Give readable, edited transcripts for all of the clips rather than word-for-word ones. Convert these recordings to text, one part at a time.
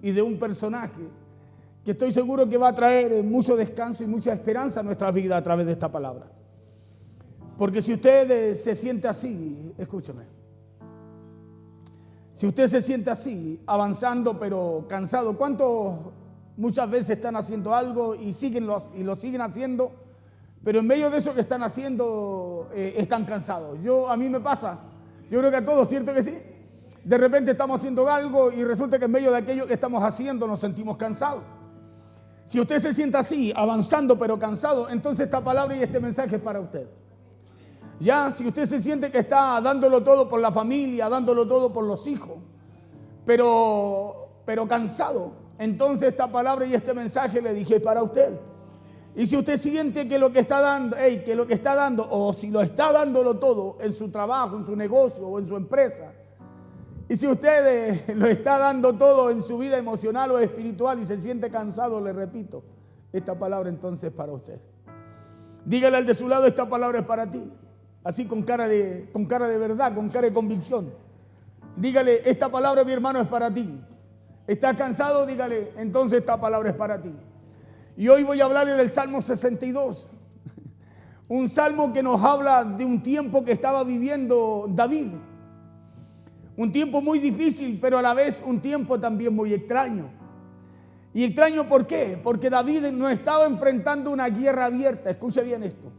y de un personaje que estoy seguro que va a traer mucho descanso y mucha esperanza a nuestra vida a través de esta palabra. Porque si usted se siente así, escúcheme, si usted se siente así, avanzando pero cansado, ¿cuántos muchas veces están haciendo algo y lo siguen haciendo, pero en medio de eso que están haciendo están cansados? A mí me pasa, yo creo que a todos, ¿cierto que sí? De repente estamos haciendo algo y resulta que en medio de aquello que estamos haciendo nos sentimos cansados. Si usted se siente así, avanzando pero cansado, entonces esta palabra y este mensaje es para usted. Ya, si usted se siente que está dándolo todo por la familia, dándolo todo por los hijos, pero cansado, entonces esta palabra y este mensaje le dije para usted. Y si usted siente que lo que está dando, o si lo está dándolo todo en su trabajo, en su negocio o en su empresa, y si usted lo está dando todo en su vida emocional o espiritual y se siente cansado, le repito, esta palabra entonces es para usted. Dígale al de su lado, esta palabra es para ti. Así con cara de verdad, con cara de convicción. Dígale, esta palabra, mi hermano, es para ti. ¿Estás cansado? Dígale, entonces esta palabra es para ti. Y hoy voy a hablarle del Salmo 62. Un salmo que nos habla de un tiempo que estaba viviendo David. Un tiempo muy difícil, pero a la vez un tiempo también muy extraño. ¿Y extraño por qué? Porque David no estaba enfrentando una guerra abierta. Escuche bien esto.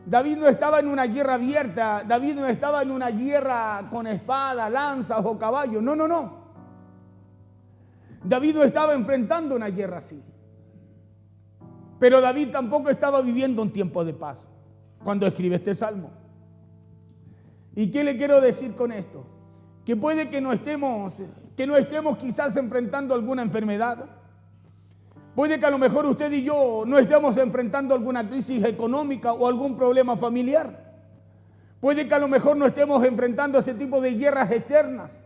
David no estaba en una guerra abierta. David no estaba en una guerra con espada, lanzas o caballos. No. David no estaba enfrentando una guerra así. Pero David tampoco estaba viviendo un tiempo de paz cuando escribe este salmo. ¿Y qué le quiero decir con esto? Que puede que no estemos quizás enfrentando alguna enfermedad. Puede que a lo mejor usted y yo no estemos enfrentando alguna crisis económica o algún problema familiar. Puede que a lo mejor no estemos enfrentando ese tipo de guerras externas.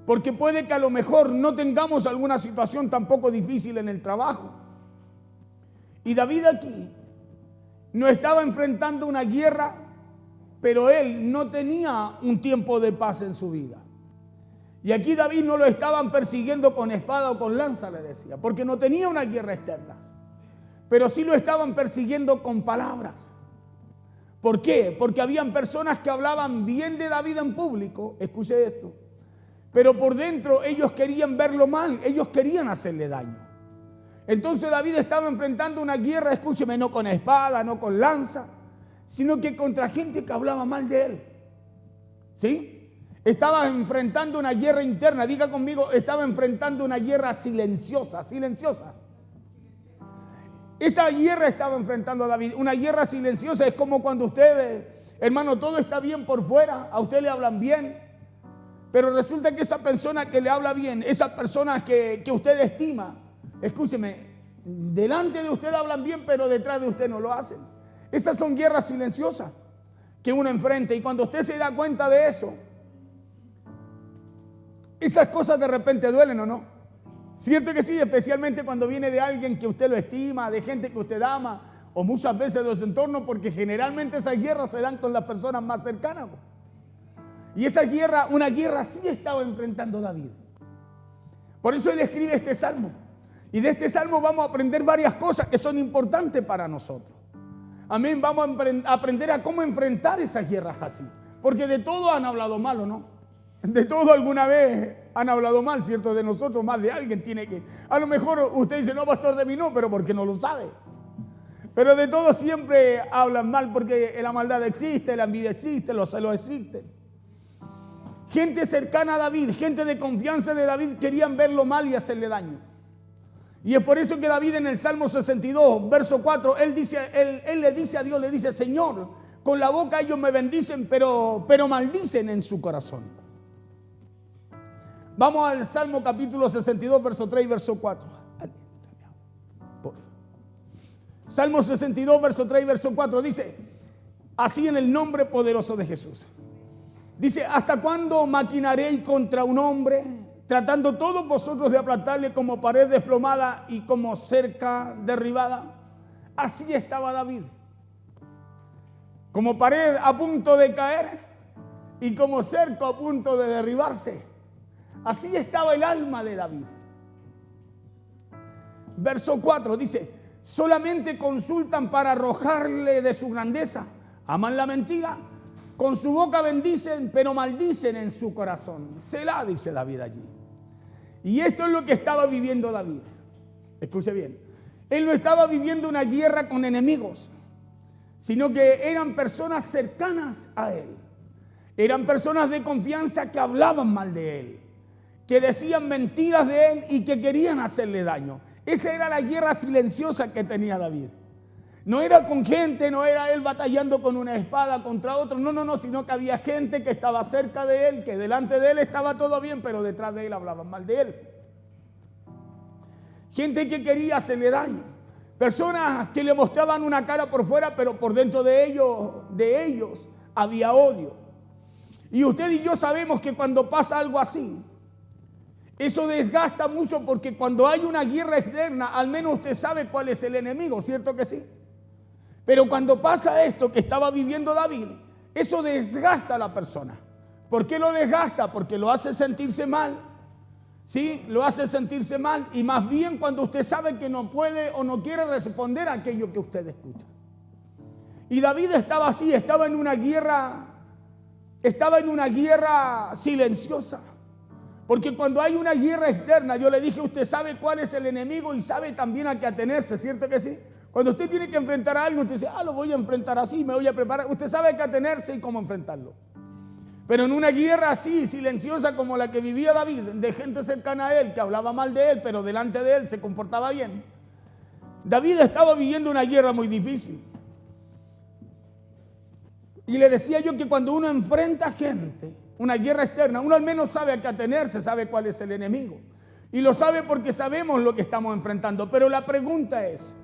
Porque puede que a lo mejor no tengamos alguna situación tampoco difícil en el trabajo. Y David aquí no estaba enfrentando una guerra, pero él no tenía un tiempo de paz en su vida. Y aquí David no lo estaban persiguiendo con espada o con lanza, le decía, porque no tenía una guerra externa. Pero sí lo estaban persiguiendo con palabras. ¿Por qué? Porque habían personas que hablaban bien de David en público, escuche esto, pero por dentro ellos querían verlo mal, ellos querían hacerle daño. Entonces David estaba enfrentando una guerra, escúcheme, no con espada, no con lanza, sino que contra gente que hablaba mal de él. ¿Sí? Estaba enfrentando una guerra interna, diga conmigo, estaba enfrentando una guerra silenciosa. Esa guerra estaba enfrentando a David. Una guerra silenciosa es como cuando usted, hermano, todo está bien por fuera, a usted le hablan bien, pero resulta que esa persona que le habla bien, esa persona que usted estima, escúcheme, delante de usted hablan bien, pero detrás de usted no lo hacen. Esas son guerras silenciosas que uno enfrenta, y cuando usted se da cuenta de eso, esas cosas de repente duelen, ¿o no? Cierto que sí, especialmente cuando viene de alguien que usted lo estima, de gente que usted ama, o muchas veces de su entorno, porque generalmente esas guerras se dan con las personas más cercanas. Y esa guerra, una guerra sí estaba enfrentando David. Por eso él escribe este salmo. Y de este salmo vamos a aprender varias cosas que son importantes para nosotros. Amén, vamos a aprender a cómo enfrentar esas guerras así. Porque de todo han hablado mal, ¿o no? De todo alguna vez han hablado mal, ¿cierto? De nosotros, más de alguien tiene que... A lo mejor usted dice, no, pastor, de mí no, pero porque no lo sabe. Pero de todo siempre hablan mal porque la maldad existe, la envidia existe, los celos existen. Gente cercana a David, gente de confianza de David, querían verlo mal y hacerle daño. Y es por eso que David en el Salmo 62, verso 4, él le dice a Dios, le dice, Señor, con la boca ellos me bendicen, pero maldicen en su corazón. Vamos al Salmo capítulo 62, verso 3 y verso 4. Salmo 62, verso 3 y verso 4 dice, así en el nombre poderoso de Jesús. Dice, ¿hasta cuándo maquinaréis contra un hombre, tratando todos vosotros de aplastarle como pared desplomada y como cerca derribada? Así estaba David, como pared a punto de caer y como cerco a punto de derribarse. Así estaba el alma de David. Verso 4 dice: solamente consultan para arrojarle de su grandeza, aman la mentira, con su boca bendicen, pero maldicen en su corazón. Selah, dice David allí. Y esto es lo que estaba viviendo David. Escuche bien, él no estaba viviendo una guerra con enemigos, sino que eran personas cercanas a él. Eran personas de confianza que hablaban mal de él, que decían mentiras de él y que querían hacerle daño. Esa era la guerra silenciosa que tenía David. No era con gente, no era él batallando con una espada contra otro, no, sino que había gente que estaba cerca de él, que delante de él estaba todo bien, pero detrás de él hablaban mal de él. Gente que quería hacerle daño. Personas que le mostraban una cara por fuera, pero por dentro de ellos había odio. Y usted y yo sabemos que cuando pasa algo así, eso desgasta mucho, porque cuando hay una guerra externa, al menos usted sabe cuál es el enemigo, ¿cierto que sí? Pero cuando pasa esto que estaba viviendo David, eso desgasta a la persona. ¿Por qué lo desgasta? Porque lo hace sentirse mal. Sí, lo hace sentirse mal, y más bien cuando usted sabe que no puede o no quiere responder a aquello que usted escucha. Y David estaba así, estaba en una guerra silenciosa. Porque cuando hay una guerra externa, yo le dije, usted sabe cuál es el enemigo y sabe también a qué atenerse, ¿cierto que sí? Cuando usted tiene que enfrentar a algo, usted dice, lo voy a enfrentar así, me voy a preparar. Usted sabe a qué atenerse y cómo enfrentarlo. Pero en una guerra así, silenciosa como la que vivía David, de gente cercana a él, que hablaba mal de él, pero delante de él se comportaba bien, David estaba viviendo una guerra muy difícil. Y le decía yo que cuando uno enfrenta gente, una guerra externa, uno al menos sabe a qué atenerse, sabe cuál es el enemigo. Y lo sabe porque sabemos lo que estamos enfrentando. Pero la pregunta es,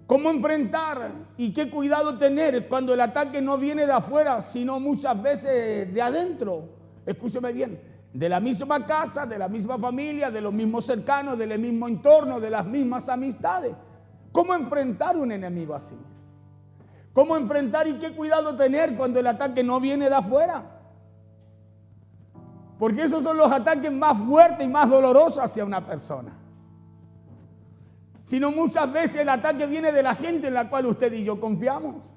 ¿cómo enfrentar y qué cuidado tener cuando el ataque no viene de afuera, sino muchas veces de adentro? Escúcheme bien, de la misma casa, de la misma familia, de los mismos cercanos, del mismo entorno, de las mismas amistades. ¿Cómo enfrentar un enemigo así? ¿Cómo enfrentar y qué cuidado tener cuando el ataque no viene de afuera? Porque esos son los ataques más fuertes y más dolorosos hacia una persona. Sino muchas veces el ataque viene de la gente en la cual usted y yo confiamos.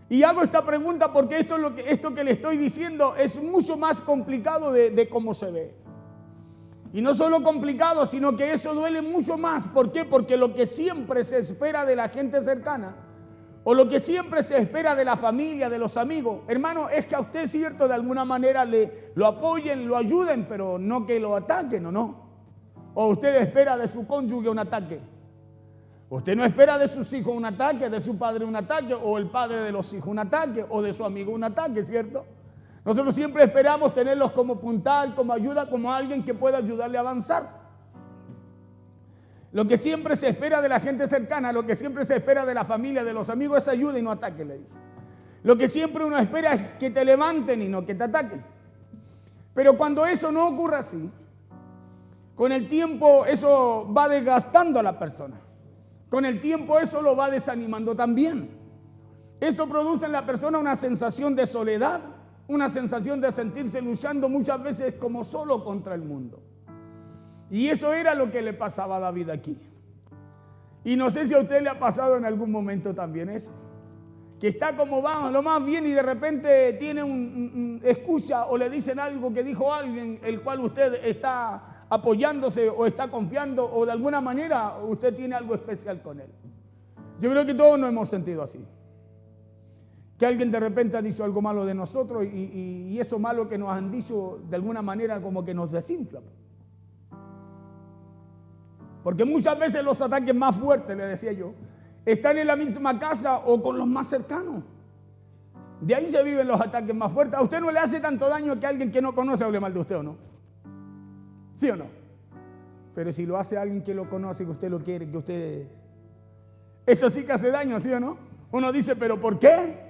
Y hago esta pregunta porque esto que le estoy diciendo es mucho más complicado de cómo se ve. Y no solo complicado, sino que eso duele mucho más. ¿Por qué? Porque lo que siempre se espera de la gente cercana, o lo que siempre se espera de la familia, de los amigos, hermano, es que a usted, cierto, de alguna manera lo apoyen, lo ayuden, pero no que lo ataquen, ¿o no? O usted espera de su cónyuge un ataque. Usted no espera de sus hijos un ataque, de su padre un ataque, o el padre de los hijos un ataque, o de su amigo un ataque, ¿cierto? Nosotros siempre esperamos tenerlos como puntal, como ayuda, como alguien que pueda ayudarle a avanzar. Lo que siempre se espera de la gente cercana, lo que siempre se espera de la familia, de los amigos, es ayuda y no ataque, le dije. Lo que siempre uno espera es que te levanten y no que te ataquen. Pero cuando eso no ocurre así, con el tiempo eso va desgastando a la persona. Con el tiempo eso lo va desanimando también. Eso produce en la persona una sensación de soledad, una sensación de sentirse luchando muchas veces como solo contra el mundo. Y eso era lo que le pasaba a David aquí. Y no sé si a usted le ha pasado en algún momento también eso. Que está como va, lo más bien, y de repente tiene escucha o le dicen algo que dijo alguien, el cual usted está apoyándose o está confiando, o de alguna manera usted tiene algo especial con él. Yo creo que todos nos hemos sentido así. Que alguien de repente ha dicho algo malo de nosotros y eso malo que nos han dicho de alguna manera como que nos desinfla. Porque muchas veces los ataques más fuertes, le decía yo, están en la misma casa o con los más cercanos. De ahí se viven los ataques más fuertes. A usted no le hace tanto daño que alguien que no conoce hable mal de usted, ¿o no? ¿Sí o no? Pero si lo hace alguien que lo conoce, que usted lo quiere, que usted... Eso sí que hace daño, ¿sí o no? Uno dice, ¿pero por qué?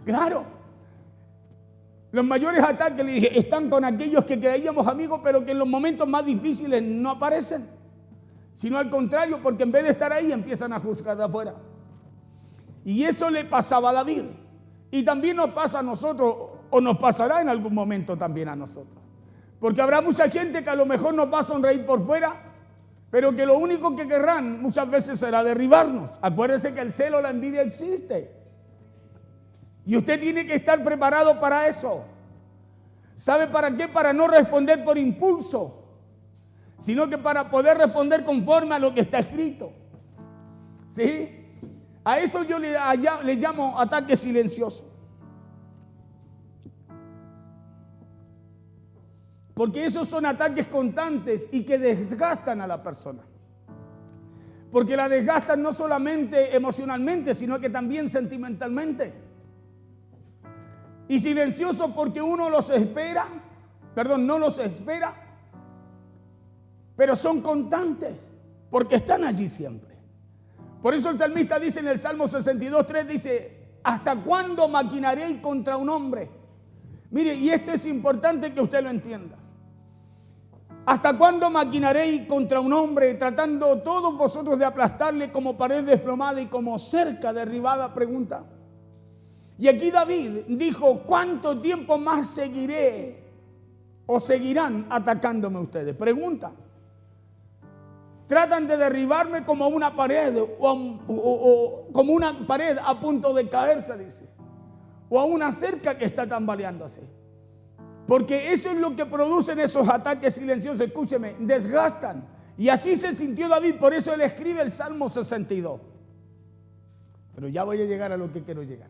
Claro. Los mayores ataques, le dije, están con aquellos que creíamos amigos, pero que en los momentos más difíciles no aparecen. Sino al contrario, porque en vez de estar ahí, empiezan a juzgar de afuera. Y eso le pasaba a David. Y también nos pasa a nosotros, o nos pasará en algún momento también a nosotros. Porque habrá mucha gente que a lo mejor nos va a sonreír por fuera, pero que lo único que querrán muchas veces será derribarnos. Acuérdese que el celo, la envidia existe. Y usted tiene que estar preparado para eso. ¿Sabe para qué? Para no responder por impulso, sino que para poder responder conforme a lo que está escrito. ¿Sí? A eso yo le llamo ataque silencioso. Porque esos son ataques constantes y que desgastan a la persona. Porque la desgastan no solamente emocionalmente, sino que también sentimentalmente. Y silencioso porque uno no los espera, pero son constantes, porque están allí siempre. Por eso el salmista dice en el Salmo 62:3, dice, ¿hasta cuándo maquinaréis contra un hombre? Mire, y esto es importante que usted lo entienda. ¿Hasta cuándo maquinaréis contra un hombre, tratando todos vosotros de aplastarle como pared desplomada y como cerca derribada? Pregunta. Y aquí David dijo, ¿cuánto tiempo más seguiré o seguirán atacándome ustedes? Pregunta. Tratan de derribarme como una pared o como una pared a punto de caerse, dice. O a una cerca que está tambaleándose. Porque eso es lo que producen esos ataques silenciosos. Escúcheme, desgastan. Y así se sintió David, por eso él escribe el Salmo 62. Pero ya voy a llegar a lo que quiero llegar.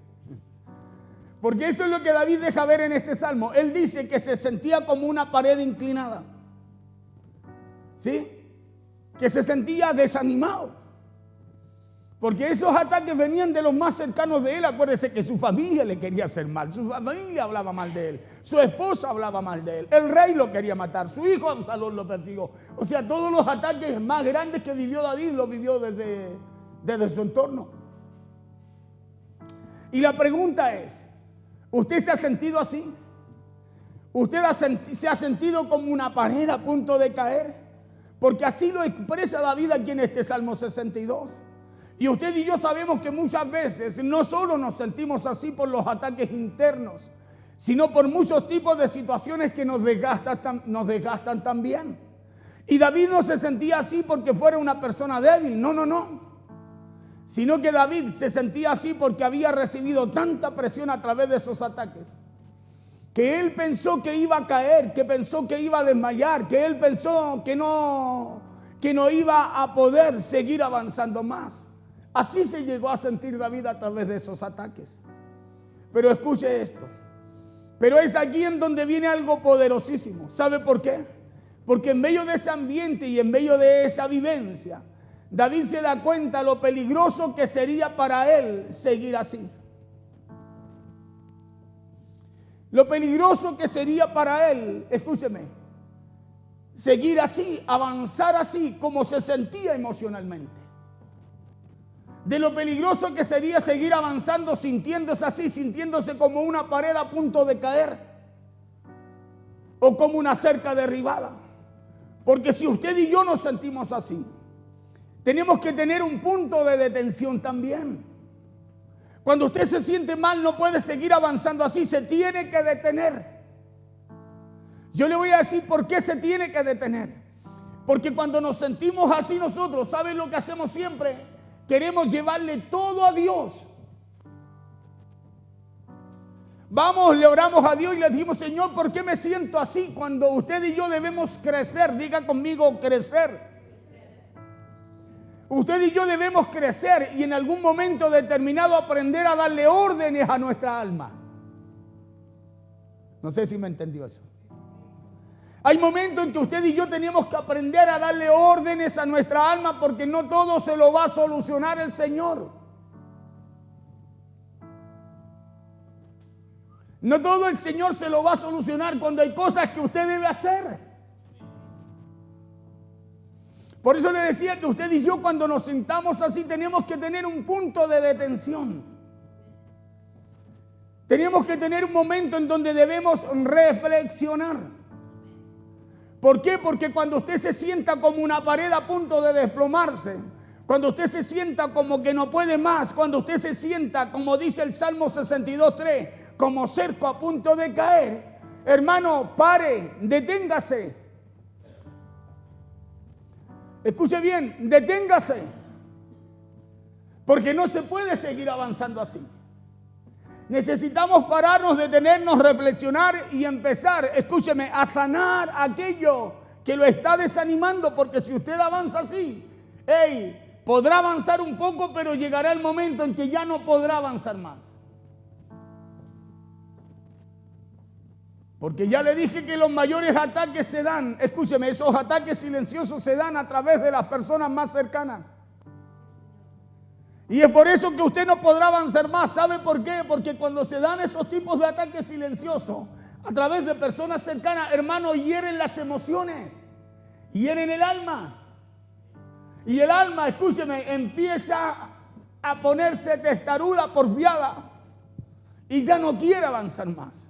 Porque eso es lo que David deja ver en este Salmo. Él dice que se sentía como una pared inclinada. ¿Sí? Que se sentía desanimado. Porque esos ataques venían de los más cercanos de él. Acuérdese que su familia le quería hacer mal. Su familia hablaba mal de él. Su esposa hablaba mal de él. El rey lo quería matar. Su hijo Absalón lo persiguió. O sea, todos los ataques más grandes que vivió David los vivió desde su entorno. Y la pregunta es, ¿usted se ha sentido así? ¿Usted se ha sentido como una pared a punto de caer? Porque así lo expresa David aquí en este Salmo 62. Y usted y yo sabemos que muchas veces no solo nos sentimos así por los ataques internos, sino por muchos tipos de situaciones que nos desgastan también. Y David no se sentía así porque fuera una persona débil, no. Sino que David se sentía así porque había recibido tanta presión a través de esos ataques, que él pensó que iba a caer, que pensó que iba a desmayar, que él pensó que no iba a poder seguir avanzando más. Así se llegó a sentir David a través de esos ataques. Pero escuche esto. Pero es aquí en donde viene algo poderosísimo. ¿Sabe por qué? Porque en medio de ese ambiente y en medio de esa vivencia, David se da cuenta lo peligroso que sería para él seguir así. Lo peligroso que sería para él, escúcheme, seguir así, avanzar así como se sentía emocionalmente. De lo peligroso que sería seguir avanzando sintiéndose así, sintiéndose como una pared a punto de caer o como una cerca derribada. Porque si usted y yo nos sentimos así, tenemos que tener un punto de detención también. Cuando usted se siente mal, no puede seguir avanzando así, se tiene que detener. Yo le voy a decir por qué se tiene que detener. Porque cuando nos sentimos así nosotros, ¿saben lo que hacemos siempre? Queremos llevarle todo a Dios. Vamos, le oramos a Dios y le decimos, Señor, ¿por qué me siento así? Cuando usted y yo debemos crecer, diga conmigo, crecer. Usted y yo debemos crecer y en algún momento determinado aprender a darle órdenes a nuestra alma. No sé si me entendió eso. Hay momentos en que usted y yo tenemos que aprender a darle órdenes a nuestra alma porque no todo se lo va a solucionar el Señor. No todo el Señor se lo va a solucionar cuando hay cosas que usted debe hacer. Por eso le decía que usted y yo cuando nos sentamos así tenemos que tener un punto de detención. Tenemos que tener un momento en donde debemos reflexionar. ¿Por qué? Porque cuando usted se sienta como una pared a punto de desplomarse, cuando usted se sienta como que no puede más, cuando usted se sienta, como dice el Salmo 62:3, como cerco a punto de caer, Hermano, pare, deténgase. Escuche bien, deténgase. Porque no se puede seguir avanzando así. Necesitamos pararnos, detenernos, reflexionar y empezar, escúcheme, a sanar aquello que lo está desanimando. Porque si usted avanza así, podrá avanzar un poco, pero llegará el momento en que ya no podrá avanzar más. Porque ya le dije que los mayores ataques se dan, escúcheme, esos ataques silenciosos se dan a través de las personas más cercanas. Y es por eso que usted no podrá avanzar más. ¿Sabe por qué? Porque cuando se dan esos tipos de ataques silenciosos a través de personas cercanas, hermano, hieren las emociones, hieren el alma. Y el alma, escúcheme, empieza a ponerse testaruda, porfiada, y ya no quiere avanzar más.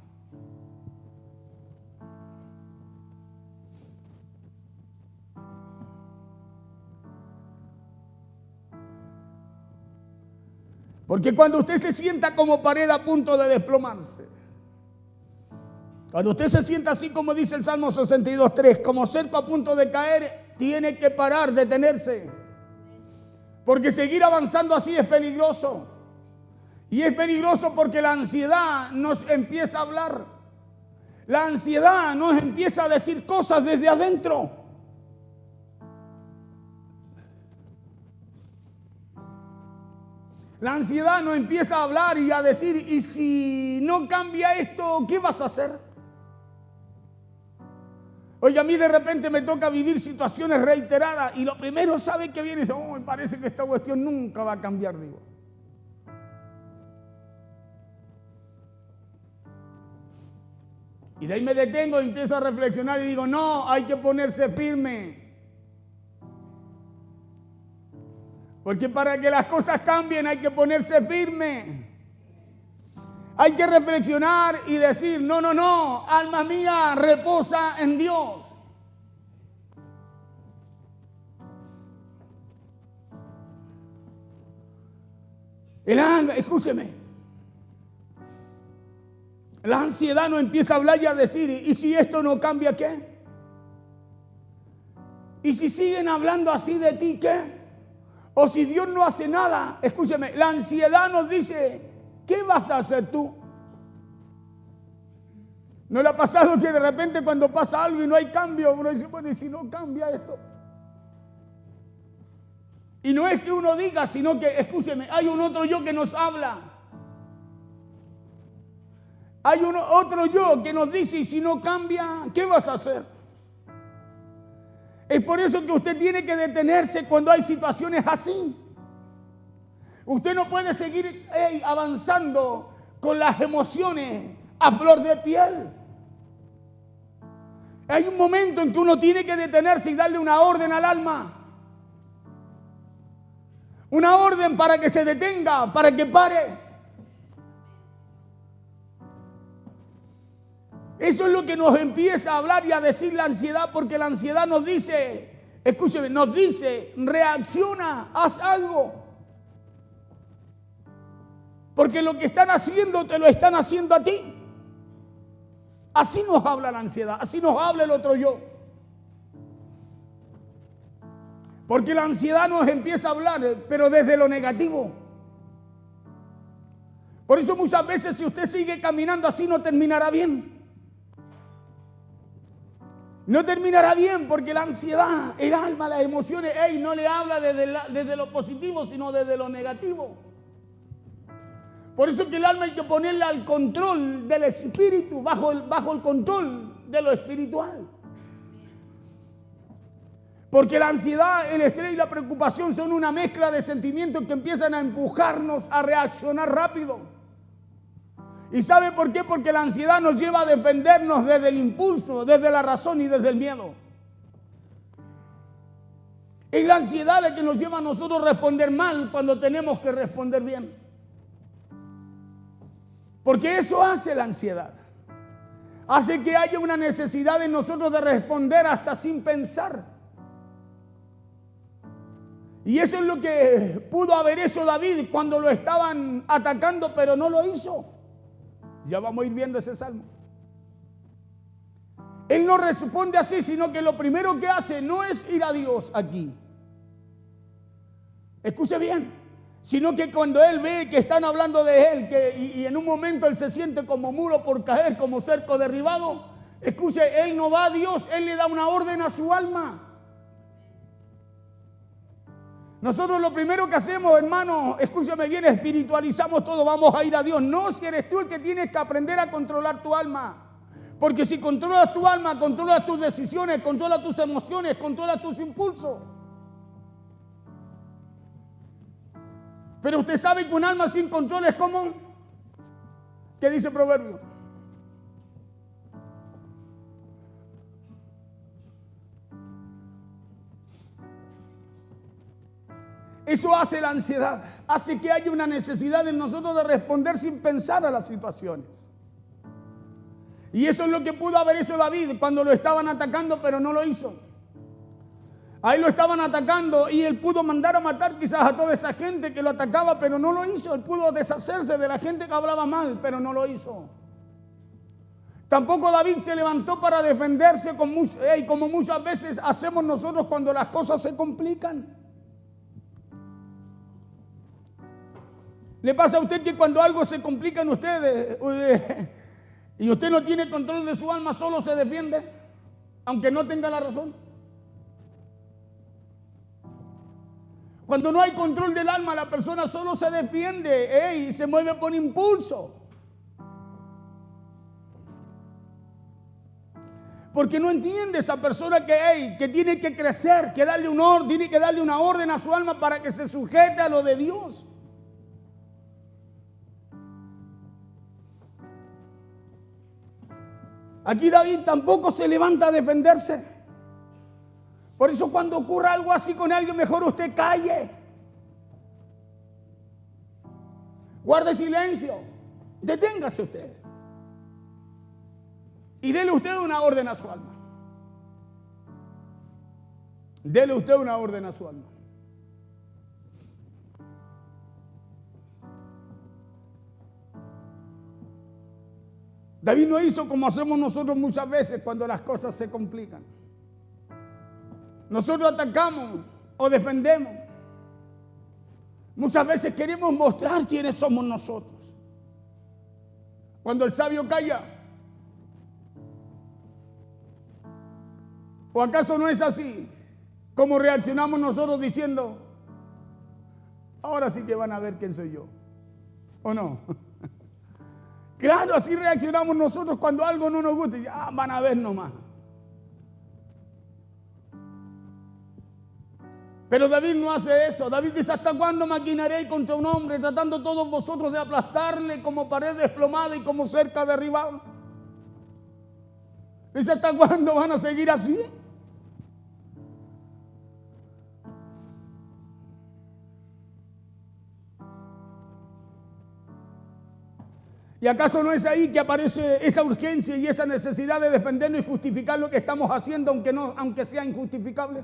Porque cuando usted se sienta como pared a punto de desplomarse, cuando usted se sienta así como dice el Salmo 62:3, como cerco a punto de caer, tiene que parar, detenerse. Porque seguir avanzando así es peligroso. Y es peligroso porque la ansiedad nos empieza a hablar. La ansiedad nos empieza a decir cosas desde adentro. La ansiedad nos empieza a hablar y a decir, ¿y si no cambia esto, qué vas a hacer? Oye, a mí de repente me toca vivir situaciones reiteradas y lo primero, ¿sabe qué viene? Me parece que esta cuestión nunca va a cambiar, digo. Y de ahí me detengo y empiezo a reflexionar y digo, no, hay que ponerse firme. Porque para que las cosas cambien hay que ponerse firme. Hay que reflexionar y decir, no, alma mía, reposa en Dios. El alma, escúcheme. La ansiedad nos empieza a hablar y a decir, ¿y si esto no cambia qué? ¿Y si siguen hablando así de ti qué? O si Dios no hace nada, escúcheme, la ansiedad nos dice, ¿qué vas a hacer tú? ¿No le ha pasado que de repente cuando pasa algo y no hay cambio, uno dice, bueno, ¿y si no cambia esto? Y no es que uno diga, sino que, escúcheme, hay un otro yo que nos habla. Hay otro yo que nos dice, y si no cambia, ¿qué vas a hacer? Es por eso que usted tiene que detenerse cuando hay situaciones así. Usted no puede seguir avanzando con las emociones a flor de piel. Hay un momento en que uno tiene que detenerse y darle una orden al alma. Una orden para que se detenga, para que pare. Eso es lo que nos empieza a hablar y a decir la ansiedad, porque la ansiedad nos dice, escúcheme, nos dice, reacciona, haz algo. Porque lo que están haciendo, te lo están haciendo a ti. Así nos habla la ansiedad, así nos habla el otro yo. Porque la ansiedad nos empieza a hablar, pero desde lo negativo. Por eso muchas veces si usted sigue caminando así no terminará bien. No terminará bien porque la ansiedad, el alma, las emociones, no le habla desde lo positivo, sino desde lo negativo. Por eso que el alma hay que ponerla al control del espíritu, bajo el control de lo espiritual. Porque la ansiedad, el estrés y la preocupación son una mezcla de sentimientos que empiezan a empujarnos a reaccionar rápido. ¿Y sabe por qué? Porque la ansiedad nos lleva a defendernos desde el impulso, desde la razón y desde el miedo. Es la ansiedad la que nos lleva a nosotros a responder mal cuando tenemos que responder bien. Porque eso hace la ansiedad. Hace que haya una necesidad en nosotros de responder hasta sin pensar. Y eso es lo que pudo haber hecho David cuando lo estaban atacando, pero no lo hizo. Ya vamos a ir viendo ese salmo. Él no responde así, sino que lo primero que hace no es ir a Dios aquí. Escuche bien. Sino que cuando él ve que están hablando de él, y en un momento él se siente como muro por caer, como cerco derribado, escuche, él no va a Dios, él le da una orden a su alma. Nosotros lo primero que hacemos, hermano, escúchame bien, espiritualizamos todo, vamos a ir a Dios. No, si eres tú el que tienes que aprender a controlar tu alma. Porque si controlas tu alma, controlas tus decisiones, controlas tus emociones, controlas tus impulsos. Pero usted sabe que un alma sin control es como, ¿qué dice el proverbio? Eso hace la ansiedad, hace que haya una necesidad en nosotros de responder sin pensar a las situaciones. Y eso es lo que pudo haber hecho David cuando lo estaban atacando, pero no lo hizo. Ahí lo estaban atacando y él pudo mandar a matar quizás a toda esa gente que lo atacaba, pero no lo hizo. Él pudo deshacerse de la gente que hablaba mal, pero no lo hizo. Tampoco David se levantó para defenderse como muchas veces hacemos nosotros cuando las cosas se complican. ¿Le pasa a usted que cuando algo se complica en ustedes y usted no tiene control de su alma, solo se defiende, aunque no tenga la razón? Cuando no hay control del alma, la persona solo se defiende y se mueve por impulso. Porque no entiende esa persona que tiene que crecer, tiene que darle una orden a su alma para que se sujete a lo de Dios. Aquí David tampoco se levanta a defenderse. Por eso cuando ocurra algo así con alguien, mejor usted calle. Guarde silencio. Deténgase usted. Y dele usted una orden a su alma. Dele usted una orden a su alma. David no hizo como hacemos nosotros muchas veces cuando las cosas se complican. Nosotros atacamos o defendemos. Muchas veces queremos mostrar quiénes somos nosotros. Cuando el sabio calla. ¿O acaso no es así? ¿Cómo reaccionamos nosotros diciendo, ahora sí que van a ver quién soy yo? ¿O no? Claro, así reaccionamos nosotros cuando algo no nos gusta. Ya van a ver nomás. Pero David no hace eso. David dice, ¿hasta cuándo maquinaré contra un hombre, tratando todos vosotros de aplastarle como pared desplomada y como cerca derribada? Dice, ¿hasta cuándo van a seguir así? ¿Y acaso no es ahí que aparece esa urgencia y esa necesidad de defendernos y justificar lo que estamos haciendo, aunque sea injustificable?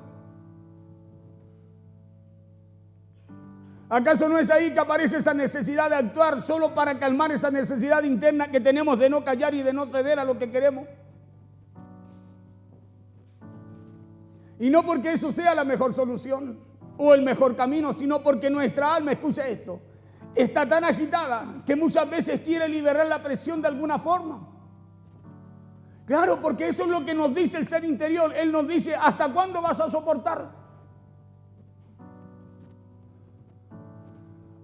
¿Acaso no es ahí que aparece esa necesidad de actuar solo para calmar esa necesidad interna que tenemos de no callar y de no ceder a lo que queremos? Y no porque eso sea la mejor solución o el mejor camino, sino porque nuestra alma, escucha esto, está tan agitada que muchas veces quiere liberar la presión de alguna forma. Claro, porque eso es lo que nos dice el ser interior. Él nos dice, ¿hasta cuándo vas a soportar?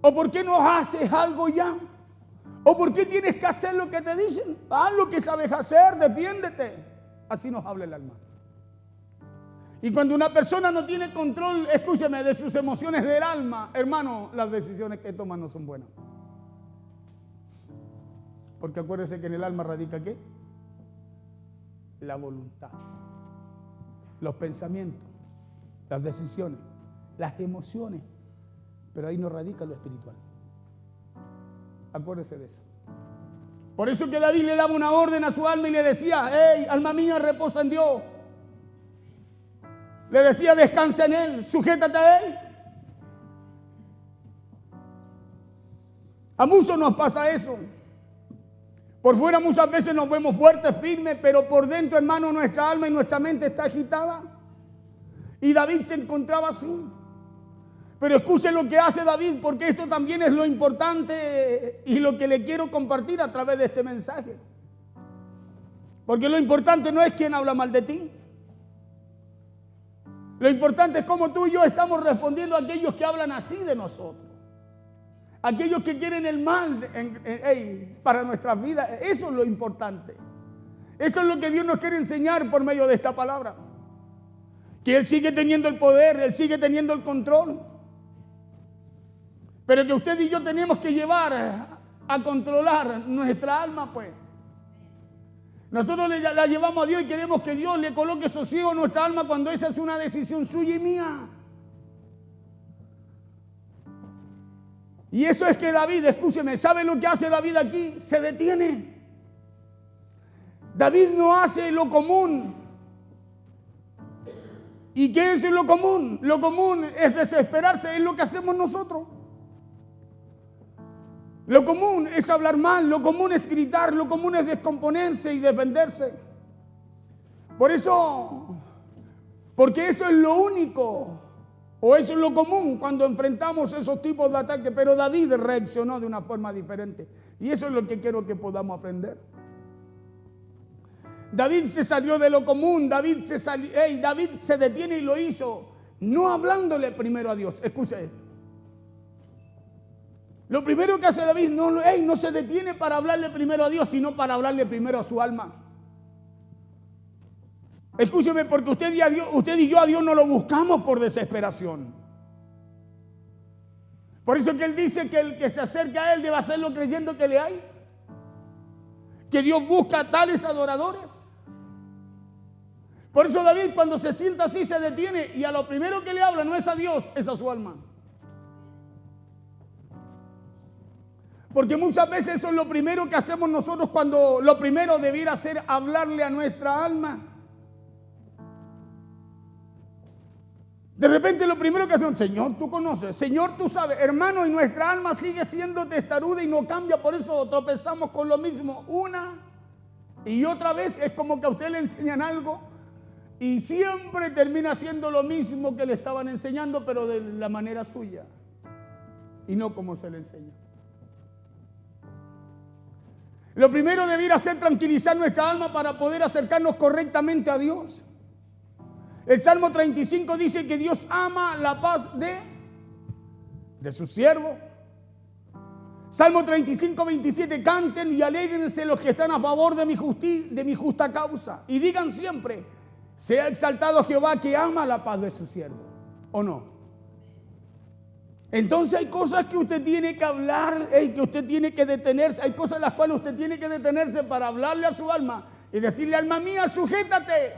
¿O por qué no haces algo ya? ¿O por qué tienes que hacer lo que te dicen? Haz lo que sabes hacer, defiéndete. Así nos habla el alma. Y cuando una persona no tiene control, escúcheme, de sus emociones del alma, hermano, las decisiones que toma no son buenas. Porque acuérdese que en el alma radica ¿qué? La voluntad, los pensamientos, las decisiones, las emociones. Pero ahí no radica lo espiritual. Acuérdese de eso. Por eso que David le daba una orden a su alma y le decía, hey, alma mía, reposa en Dios. Le decía, descansa en Él, sujétate a Él. A muchos nos pasa eso. Por fuera muchas veces nos vemos fuertes, firmes, pero por dentro, hermano, nuestra alma y nuestra mente está agitada. Y David se encontraba así. Pero escuche lo que hace David, porque esto también es lo importante y lo que le quiero compartir a través de este mensaje. Porque lo importante no es quién habla mal de ti. Lo importante es cómo tú y yo estamos respondiendo a aquellos que hablan así de nosotros. Aquellos que quieren el mal para nuestras vidas. Eso es lo importante. Eso es lo que Dios nos quiere enseñar por medio de esta palabra. Que Él sigue teniendo el poder, Él sigue teniendo el control. Pero que usted y yo tenemos que llevar a controlar nuestra alma, pues. Nosotros la llevamos a Dios y queremos que Dios le coloque sosiego a nuestra alma cuando esa es una decisión suya y mía. Y eso es que David, escúcheme, ¿sabe lo que hace David aquí? Se detiene. David no hace lo común. ¿Y qué es lo común? Lo común es desesperarse, es lo que hacemos nosotros. Lo común es hablar mal, lo común es gritar, lo común es descomponerse y defenderse. Por eso, porque eso es lo único, o eso es lo común cuando enfrentamos esos tipos de ataques. Pero David reaccionó de una forma diferente. Y eso es lo que quiero que podamos aprender. David se salió de lo común, David se detiene y lo hizo, no hablándole primero a Dios. Escucha esto. Lo primero que hace David no se detiene para hablarle primero a Dios, sino para hablarle primero a su alma. Escúcheme, porque usted y yo a Dios no lo buscamos por desesperación. Por eso que Él dice que el que se acerca a Él debe hacerlo creyendo que le hay. Que Dios busca a tales adoradores. Por eso David, cuando se sienta así, se detiene y a lo primero que le habla no es a Dios, es a su alma. Porque muchas veces eso es lo primero que hacemos nosotros, cuando lo primero debiera ser hablarle a nuestra alma. De repente lo primero que hacemos, Señor, tú conoces, Señor, tú sabes, hermano, y nuestra alma sigue siendo testaruda y no cambia. Por eso tropezamos con lo mismo una y otra vez. Es como que a usted le enseñan algo y siempre termina haciendo lo mismo que le estaban enseñando, pero de la manera suya y no como se le enseña. Lo primero debiera ser tranquilizar nuestra alma para poder acercarnos correctamente a Dios. El Salmo 35 dice que Dios ama la paz de su siervo. Salmo 35, 27, canten y alégrense los que están a favor de mi justa causa. Y digan siempre, sea exaltado Jehová que ama la paz de su siervo. ¿O no? Entonces hay cosas que usted tiene que hablar, que usted tiene que detenerse. Hay cosas en las cuales usted tiene que detenerse para hablarle a su alma y decirle, alma mía, sujétate.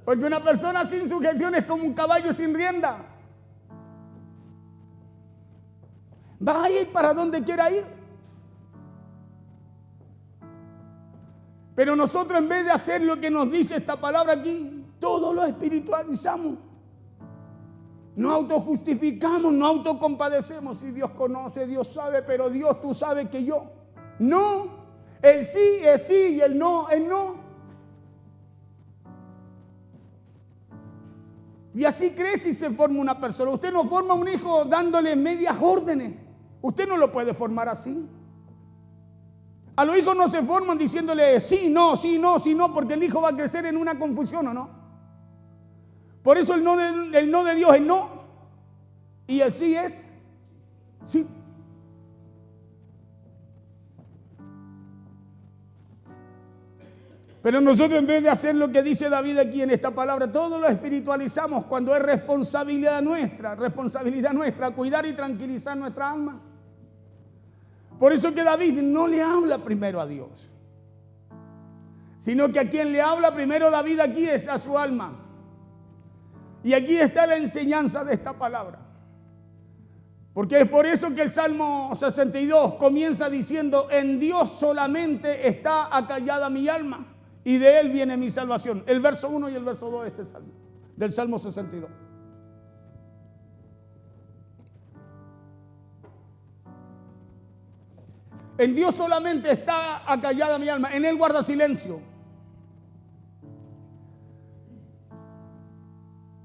Porque una persona sin sujeción es como un caballo sin rienda. Va a ir para donde quiera ir. Pero nosotros, en vez de hacer lo que nos dice esta palabra aquí, todo lo espiritualizamos. No autojustificamos, no autocompadecemos. Si Dios conoce, Dios sabe, pero Dios, tú sabes que yo. No, el sí es sí y el no es no. Y así crece y se forma una persona. Usted no forma un hijo dándole medias órdenes. Usted no lo puede formar así. A los hijos no se forman diciéndole sí, no, sí, no, sí, no, porque el hijo va a crecer en una confusión, ¿o no? Por eso el no de Dios es no y el sí es sí. Pero nosotros, en vez de hacer lo que dice David aquí en esta palabra, todo lo espiritualizamos cuando es responsabilidad nuestra, cuidar y tranquilizar nuestra alma. Por eso que David no le habla primero a Dios, sino que a quien le habla primero David aquí es a su alma. Y aquí está la enseñanza de esta palabra. Porque es por eso que el Salmo 62 comienza diciendo, en Dios solamente está acallada mi alma y de Él viene mi salvación. El verso 1 y el verso 2 de este salmo, del Salmo 62. En Dios solamente está acallada mi alma. En Él guarda silencio.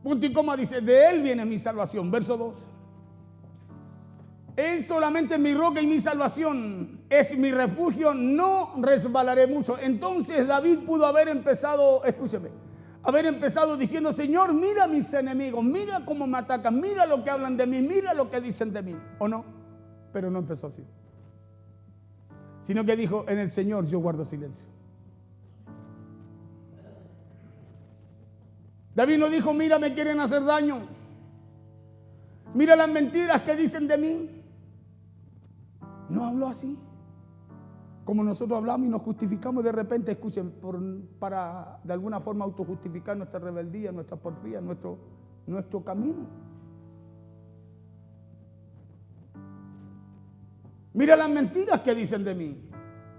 Punto y coma dice, de Él viene mi salvación. Verso 2. Él solamente es mi roca y mi salvación, es mi refugio, no resbalaré mucho. Entonces David pudo haber empezado, escúcheme, haber empezado diciendo, Señor, mira a mis enemigos, mira cómo me atacan, mira lo que hablan de mí, mira lo que dicen de mí, ¿o no? Pero no empezó así. Sino que dijo, en el Señor yo guardo silencio. David no dijo, mira, me quieren hacer daño, mira las mentiras que dicen de mí. No habló así. Como nosotros hablamos y nos justificamos de repente, escuchen, para de alguna forma autojustificar nuestra rebeldía, nuestra porfía, nuestro camino. Mira las mentiras que dicen de mí.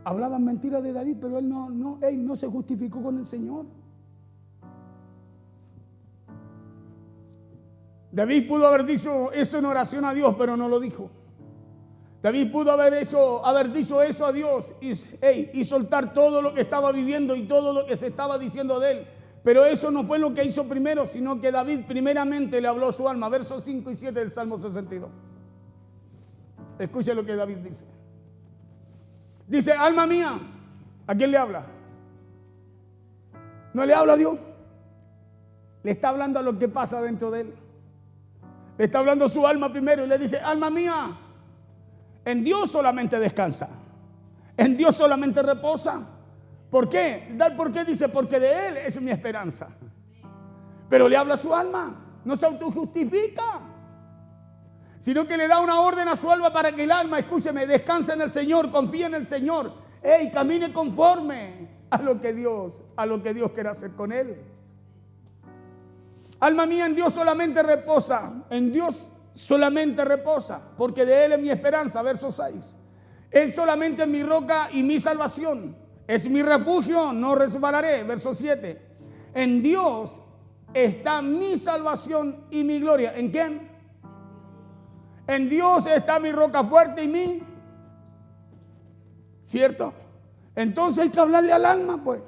Hablaban mentiras de David, pero él no se justificó con el Señor. David pudo haber dicho eso en oración a Dios, pero no lo dijo. David pudo haber dicho eso a Dios y soltar todo lo que estaba viviendo y todo lo que se estaba diciendo de él. Pero eso no fue lo que hizo primero, sino que David primeramente le habló a su alma. Versos 5 y 7 del Salmo 62. Escuche lo que David dice. Dice, alma mía, ¿a quién le habla? No le habla a Dios. Le está hablando a lo que pasa dentro de él. Le está hablando a su alma primero y le dice, alma mía, en Dios solamente descansa. En Dios solamente reposa. ¿Por qué? ¿Por qué? Dice, porque de Él es mi esperanza. Pero le habla a su alma. No se autojustifica, sino que le da una orden a su alma para que el alma, escúcheme, descanse en el Señor, confíe en el Señor. Camine conforme a lo que Dios quiere hacer con él. Alma mía, en Dios solamente reposa. En Dios solamente reposa, porque de Él es mi esperanza. Verso 6. Él solamente es mi roca y mi salvación. Es mi refugio, no resbalaré. Verso 7. En Dios está mi salvación y mi gloria. ¿En quién? En Dios está mi roca fuerte y mi... ¿Cierto? Entonces hay que hablarle al alma, pues.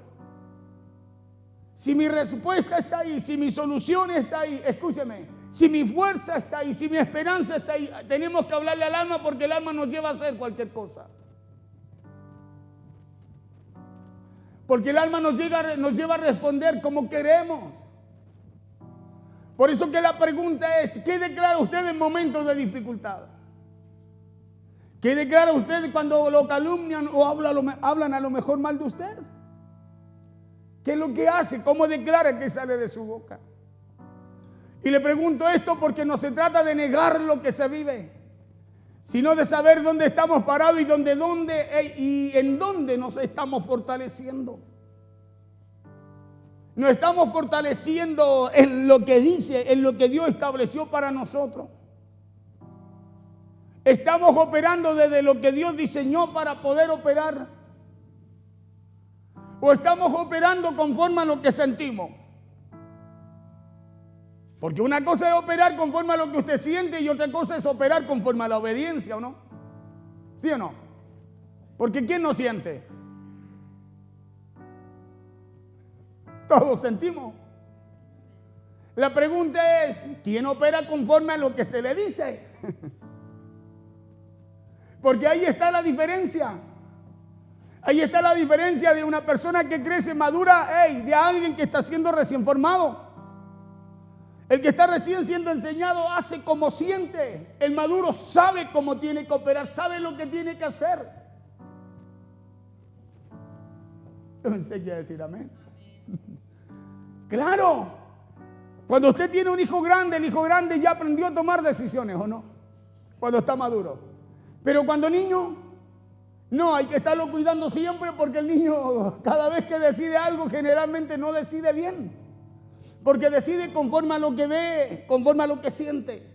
Si mi respuesta está ahí, si mi solución está ahí, escúcheme, si mi fuerza está ahí, si mi esperanza está ahí, tenemos que hablarle al alma porque el alma nos lleva a hacer cualquier cosa. Porque el alma nos lleva a responder como queremos. Por eso que la pregunta es, ¿qué declara usted en momentos de dificultad? ¿Qué declara usted cuando lo calumnian o hablan a lo mejor mal de usted? ¿Qué es lo que hace? ¿Cómo declara que sale de su boca? Y le pregunto esto porque no se trata de negar lo que se vive, sino de saber dónde estamos parados y en dónde nos estamos fortaleciendo. Nos estamos fortaleciendo en lo que dice, en lo que Dios estableció para nosotros. Estamos operando desde lo que Dios diseñó para poder operar. ¿O estamos operando conforme a lo que sentimos? Porque una cosa es operar conforme a lo que usted siente y otra cosa es operar conforme a la obediencia, ¿o no? ¿Sí o no? Porque ¿quién no siente? Todos sentimos. La pregunta es, ¿quién opera conforme a lo que se le dice? Porque ahí está la diferencia. Ahí está la diferencia de una persona que crece madura, de alguien que está siendo recién formado. El que está recién siendo enseñado hace como siente. El maduro sabe cómo tiene que operar, sabe lo que tiene que hacer. Yo pensé que iba a decir amén. Claro, cuando usted tiene un hijo grande, el hijo grande ya aprendió a tomar decisiones, ¿o no? Cuando está maduro. Pero cuando niño... No, hay que estarlo cuidando siempre porque el niño cada vez que decide algo generalmente no decide bien. Porque decide conforme a lo que ve, conforme a lo que siente.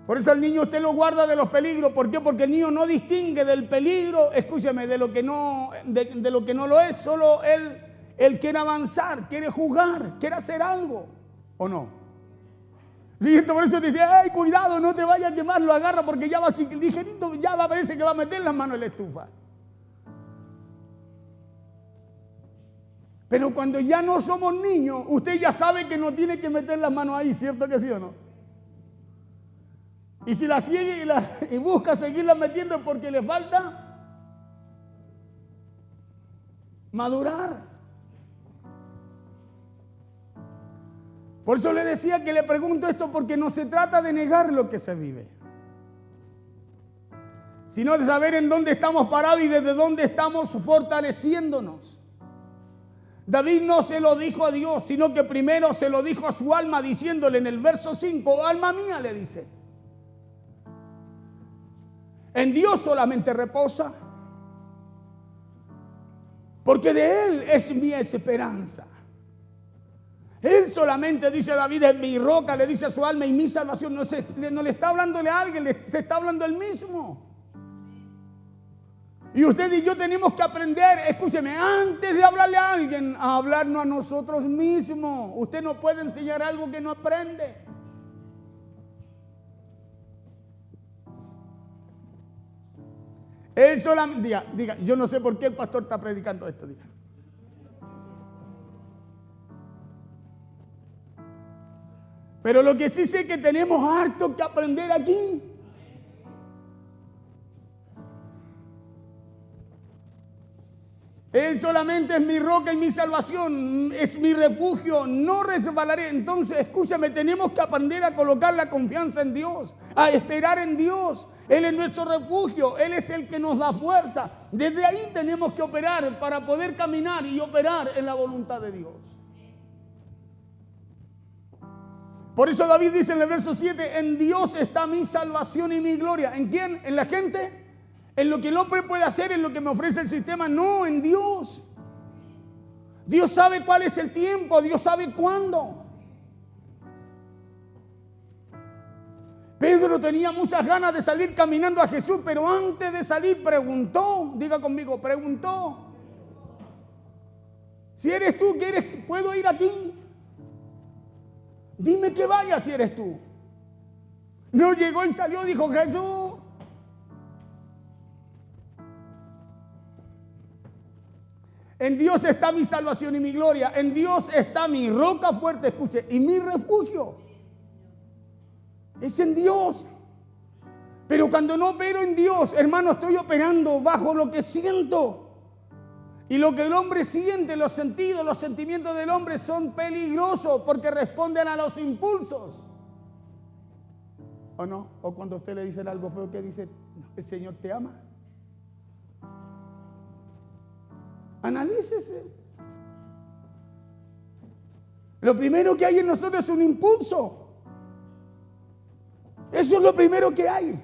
Por eso al niño usted lo guarda de los peligros. ¿Por qué? Porque el niño no distingue del peligro, escúcheme, de lo que no lo es. Solo él quiere avanzar, quiere jugar, quiere hacer algo. ¿O no? ¿Cierto? Por eso dice, ay, cuidado, no te vayas a quemar, lo agarra porque ya va ligerito, ya va, parece que va a meter las manos en la estufa. Pero cuando ya no somos niños, usted ya sabe que no tiene que meter las manos ahí, ¿cierto que sí o no? Y si la sigue y busca seguirla metiendo es porque le falta madurar. Por eso le decía que le pregunto esto, porque no se trata de negar lo que se vive, sino de saber en dónde estamos parados y desde dónde estamos fortaleciéndonos. David no se lo dijo a Dios, sino que primero se lo dijo a su alma, diciéndole en el verso 5, alma mía, le dice, en Dios solamente reposa, porque de Él es mi esperanza. Él solamente, dice David, es mi roca, le dice a su alma, y mi salvación. No le está hablándole a alguien, se está hablando él mismo. Y usted y yo tenemos que aprender, escúcheme, antes de hablarle a alguien, a hablarnos a nosotros mismos. Usted no puede enseñar algo que no aprende. Él solamente, diga, yo no sé por qué el pastor está predicando esto, diga. Pero lo que sí sé es que tenemos harto que aprender aquí. Él solamente es mi roca y mi salvación, es mi refugio, no resbalaré. Entonces, escúchame, tenemos que aprender a colocar la confianza en Dios, a esperar en Dios. Él es nuestro refugio, Él es el que nos da fuerza. Desde ahí tenemos que operar para poder caminar y operar en la voluntad de Dios. Por eso David dice en el verso 7, en Dios está mi salvación y mi gloria. ¿En quién? ¿En la gente? ¿En lo que el hombre puede hacer? ¿En lo que me ofrece el sistema? No, en Dios. Dios sabe cuál es el tiempo, Dios sabe cuándo. Pedro tenía muchas ganas de salir caminando a Jesús, pero antes de salir preguntó, diga conmigo, preguntó. Si eres tú, ¿puedo ir a ti? Dime que vaya si eres tú. No llegó y salió, dijo Jesús. En Dios está mi salvación y mi gloria. En Dios está mi roca fuerte, escuche, y mi refugio. Es en Dios. Pero cuando no opero en Dios, hermano, estoy operando bajo lo que siento. Y lo que el hombre siente, los sentidos, los sentimientos del hombre son peligrosos porque responden a los impulsos. ¿O no? O cuando a usted le dicen algo feo, ¿qué dice? ¿El Señor te ama? Analícese. Lo primero que hay en nosotros es un impulso. Eso es lo primero que hay.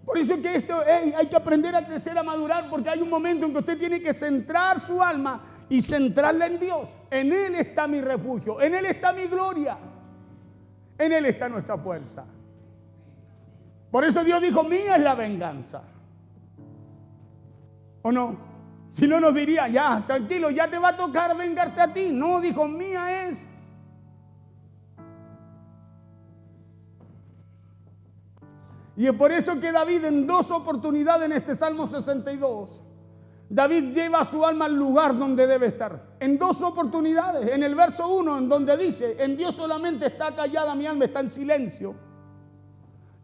Por eso que hay que aprender a crecer, a madurar, porque hay un momento en que usted tiene que centrar su alma y centrarla en Dios. En Él está mi refugio, en Él está mi gloria, en Él está nuestra fuerza. Por eso Dios dijo, mía es la venganza. ¿O no? Si no nos diría, ya, tranquilo, ya te va a tocar vengarte a ti. No, dijo, mía es. Y es por eso que David en 2 oportunidades en este Salmo 62, David lleva su alma al lugar donde debe estar. En 2 oportunidades. En el verso 1, en donde dice, en Dios solamente está callada mi alma, está en silencio.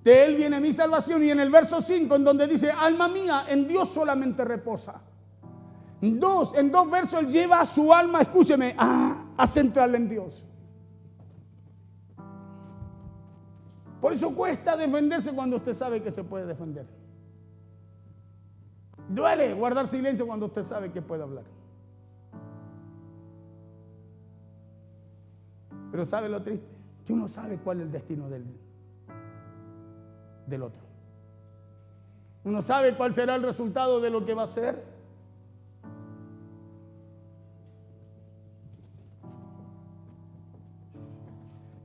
De Él viene mi salvación. Y en el verso 5, en donde dice, alma mía, en Dios solamente reposa. En dos versos Él lleva a su alma, escúcheme, a centrarla en Dios. Por eso cuesta defenderse cuando usted sabe que se puede defender. Duele guardar silencio cuando usted sabe que puede hablar. Pero ¿sabe lo triste? Que uno sabe cuál es el destino del otro. Uno sabe cuál será el resultado de lo que va a hacer.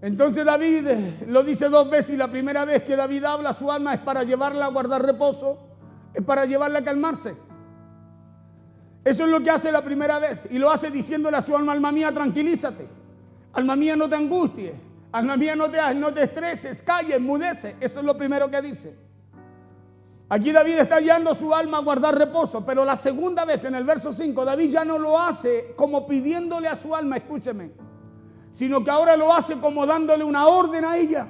Entonces David lo dice 2 veces, y la primera vez que David habla, su alma es para llevarla a guardar reposo, es para llevarla a calmarse. Eso es lo que hace la primera vez, y lo hace diciéndole a su alma, alma mía, tranquilízate, alma mía, no te angusties, Alma mía, no te estreses, calla, enmudece. Eso es lo primero que dice. Aquí David está guiando a su alma a guardar reposo, pero la segunda vez en el verso 5, David ya no lo hace como pidiéndole a su alma, escúcheme, sino que ahora lo hace como dándole una orden a ella.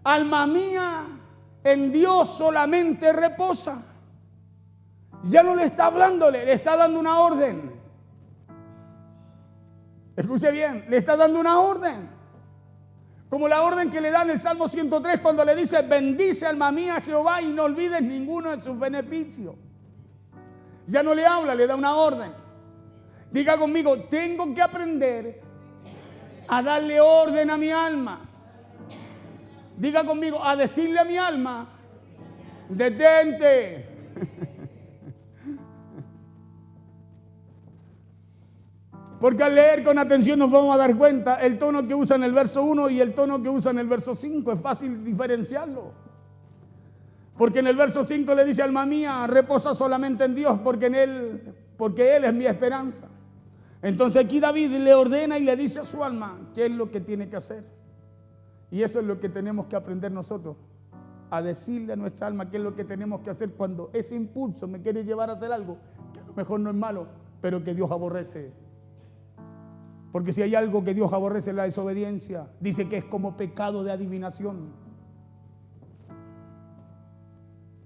Alma mía, en Dios solamente reposa. Ya no le está hablándole, le está dando una orden. Escuche bien, le está dando una orden. Como la orden que le da en el Salmo 103 cuando le dice: bendice alma mía a Jehová y no olvides ninguno de sus beneficios. Ya no le habla, le da una orden. Diga conmigo: tengo que aprender a darle orden a mi alma. Diga conmigo: a decirle a mi alma: detente. Porque al leer con atención nos vamos a dar cuenta el tono que usa en el verso 1 y el tono que usa en el verso 5. Es fácil diferenciarlo. Porque en el verso 5 le dice: alma mía, reposa solamente en Dios, porque Él es mi esperanza. Entonces aquí David le ordena y le dice a su alma qué es lo que tiene que hacer. Y eso es lo que tenemos que aprender nosotros, a decirle a nuestra alma qué es lo que tenemos que hacer cuando ese impulso me quiere llevar a hacer algo que a lo mejor no es malo, pero que Dios aborrece. Porque si hay algo que Dios aborrece es la desobediencia. Dice que es como pecado de adivinación.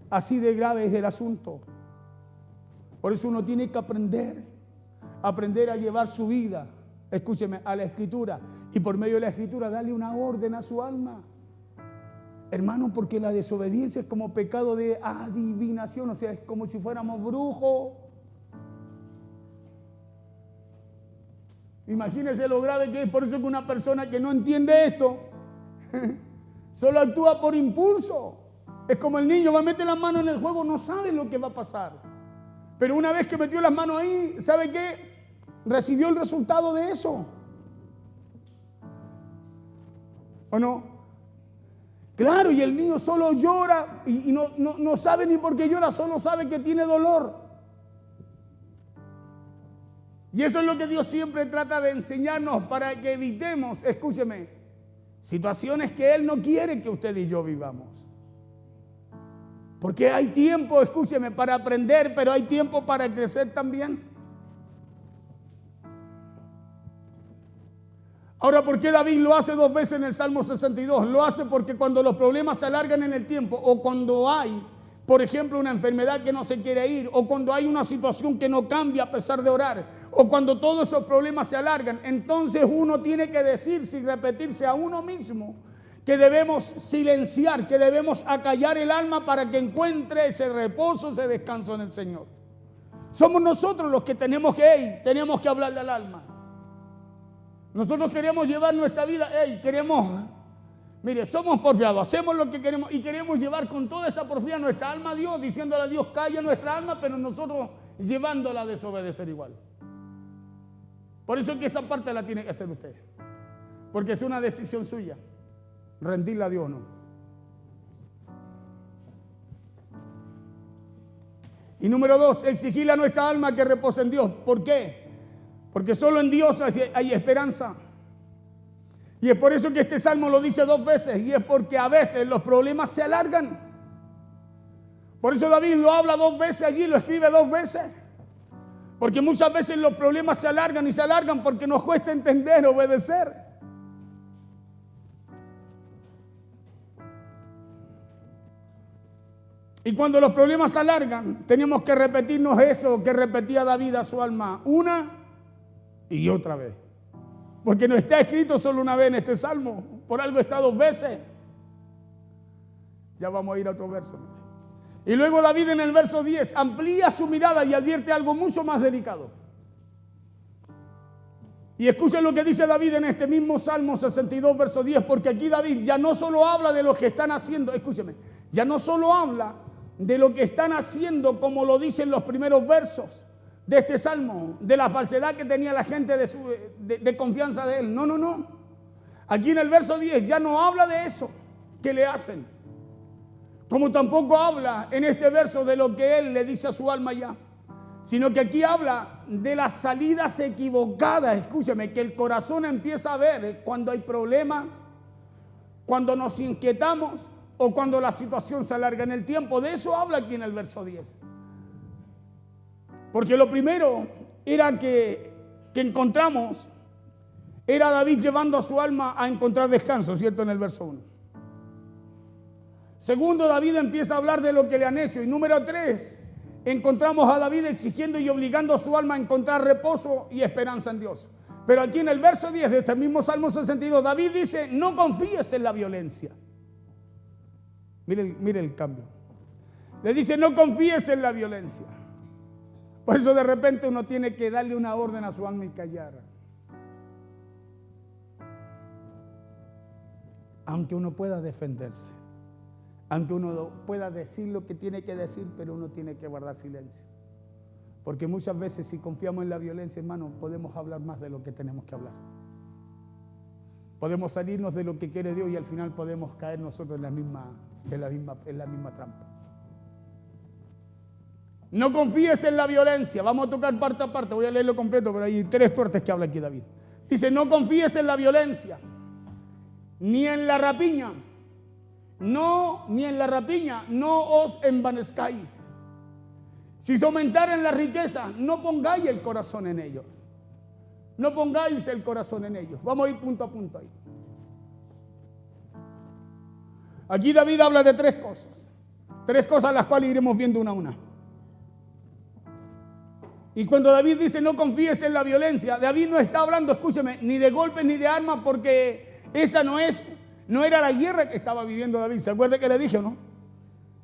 Así de grave es el asunto. Por eso uno tiene que aprender a llevar su vida, escúcheme, a la Escritura. Y por medio de la Escritura darle una orden a su alma. Hermano, porque la desobediencia es como pecado de adivinación. O sea, es como si fuéramos brujos. Imagínense lo grave que es. Por eso que una persona que no entiende esto solo actúa por impulso. Es como el niño va a meter las manos en el juego, no sabe lo que va a pasar. Pero una vez que metió las manos ahí, ¿sabe qué? Recibió el resultado de eso. ¿O no? Claro, y el niño solo llora y no sabe ni por qué llora, solo sabe que tiene dolor. Y eso es lo que Dios siempre trata de enseñarnos para que evitemos, escúcheme, situaciones que Él no quiere que usted y yo vivamos. Porque hay tiempo, escúcheme, para aprender, pero hay tiempo para crecer también. Ahora, ¿por qué David lo hace 2 veces en el Salmo 62? Lo hace porque cuando los problemas se alargan en el tiempo, o cuando hay, por ejemplo, una enfermedad que no se quiere ir, o cuando hay una situación que no cambia a pesar de orar, o cuando todos esos problemas se alargan, entonces uno tiene que decirse y repetirse a uno mismo que debemos silenciar, que debemos acallar el alma para que encuentre ese reposo, ese descanso en el Señor. Somos nosotros los que tenemos que hablarle al alma. Nosotros queremos llevar nuestra vida, mire, somos porfiados, hacemos lo que queremos y queremos llevar con toda esa porfía nuestra alma a Dios, diciéndole a Dios: calla nuestra alma, pero nosotros llevándola a desobedecer igual. Por eso es que esa parte la tiene que hacer usted, porque es una decisión suya, rendirla a Dios o no. Y número 2, exigirle a nuestra alma que repose en Dios. ¿Por qué? Porque solo en Dios hay esperanza. Y es por eso que este salmo lo dice 2 veces, y es porque a veces los problemas se alargan. Por eso David lo habla 2 veces allí, lo escribe 2 veces. Porque muchas veces los problemas se alargan y se alargan porque nos cuesta entender, obedecer. Y cuando los problemas se alargan, tenemos que repetirnos eso que repetía David a su alma una y otra vez. Porque no está escrito solo una vez en este salmo, por algo está 2 veces. Ya vamos a ir a otro verso. Y luego David en el verso 10 amplía su mirada y advierte algo mucho más delicado. Y escuchen lo que dice David en este mismo Salmo 62, verso 10, porque aquí David ya no solo habla de lo que están haciendo, escúcheme, ya no solo habla de lo que están haciendo como lo dicen los primeros versos de este Salmo, de la falsedad que tenía la gente de confianza de él. No. Aquí en el verso 10 ya no habla de eso que le hacen. Como tampoco habla en este verso de lo que él le dice a su alma ya, sino que aquí habla de las salidas equivocadas. Escúcheme, que el corazón empieza a ver cuando hay problemas, cuando nos inquietamos o cuando la situación se alarga en el tiempo. De eso habla aquí en el verso 10. Porque lo primero era que encontramos, era David llevando a su alma a encontrar descanso, ¿cierto? En el verso 1. Segundo, David empieza a hablar de lo que le han hecho. Y número 3, encontramos a David exigiendo y obligando a su alma a encontrar reposo y esperanza en Dios. Pero aquí en el verso 10 de este mismo Salmo 62, David dice, no confíes en la violencia. Mire el cambio. Le dice, no confíes en la violencia. Por eso de repente uno tiene que darle una orden a su alma y callar. Aunque uno pueda defenderse, aunque uno pueda decir lo que tiene que decir, pero uno tiene que guardar silencio. Porque muchas veces si confiamos en la violencia, hermano, podemos hablar más de lo que tenemos que hablar. Podemos salirnos de lo que quiere Dios y al final podemos caer nosotros en la misma trampa. No confíes en la violencia. Vamos a tocar parte a parte. Voy a leerlo completo, pero hay 3 partes que habla aquí David. Dice, no confíes en la violencia, ni en la rapiña. Ni en la rapiña, no os envanezcáis. Si se aumentaren las riquezas, no pongáis el corazón en ellos. No pongáis el corazón en ellos. Vamos a ir punto a punto ahí. Aquí David habla de 3 cosas. 3 cosas las cuales iremos viendo una a una. Y cuando David dice no confíes en la violencia, David no está hablando, escúcheme, ni de golpes ni de armas, porque esa no era la guerra que estaba viviendo David. ¿Se acuerda que le dije o no?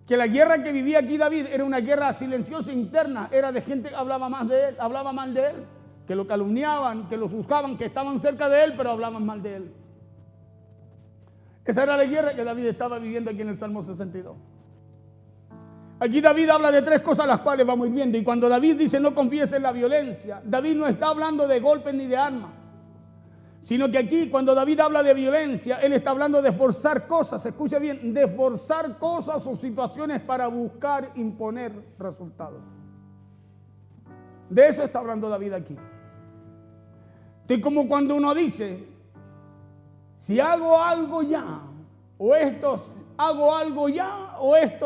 Que la guerra que vivía aquí David era una guerra silenciosa interna, era de gente que hablaba mal de él, que lo calumniaban, que lo juzgaban, que estaban cerca de él, pero hablaban mal de él. Esa era la guerra que David estaba viviendo aquí en el Salmo 62. Aquí David habla de 3 cosas las cuales vamos a ir viendo. Y cuando David dice no confíes en la violencia, David no está hablando de golpes ni de armas, sino que aquí cuando David habla de violencia, él está hablando de forzar cosas, escuche bien, de forzar cosas o situaciones para buscar imponer resultados. De eso está hablando David aquí. Es como cuando uno dice, si hago algo ya, o esto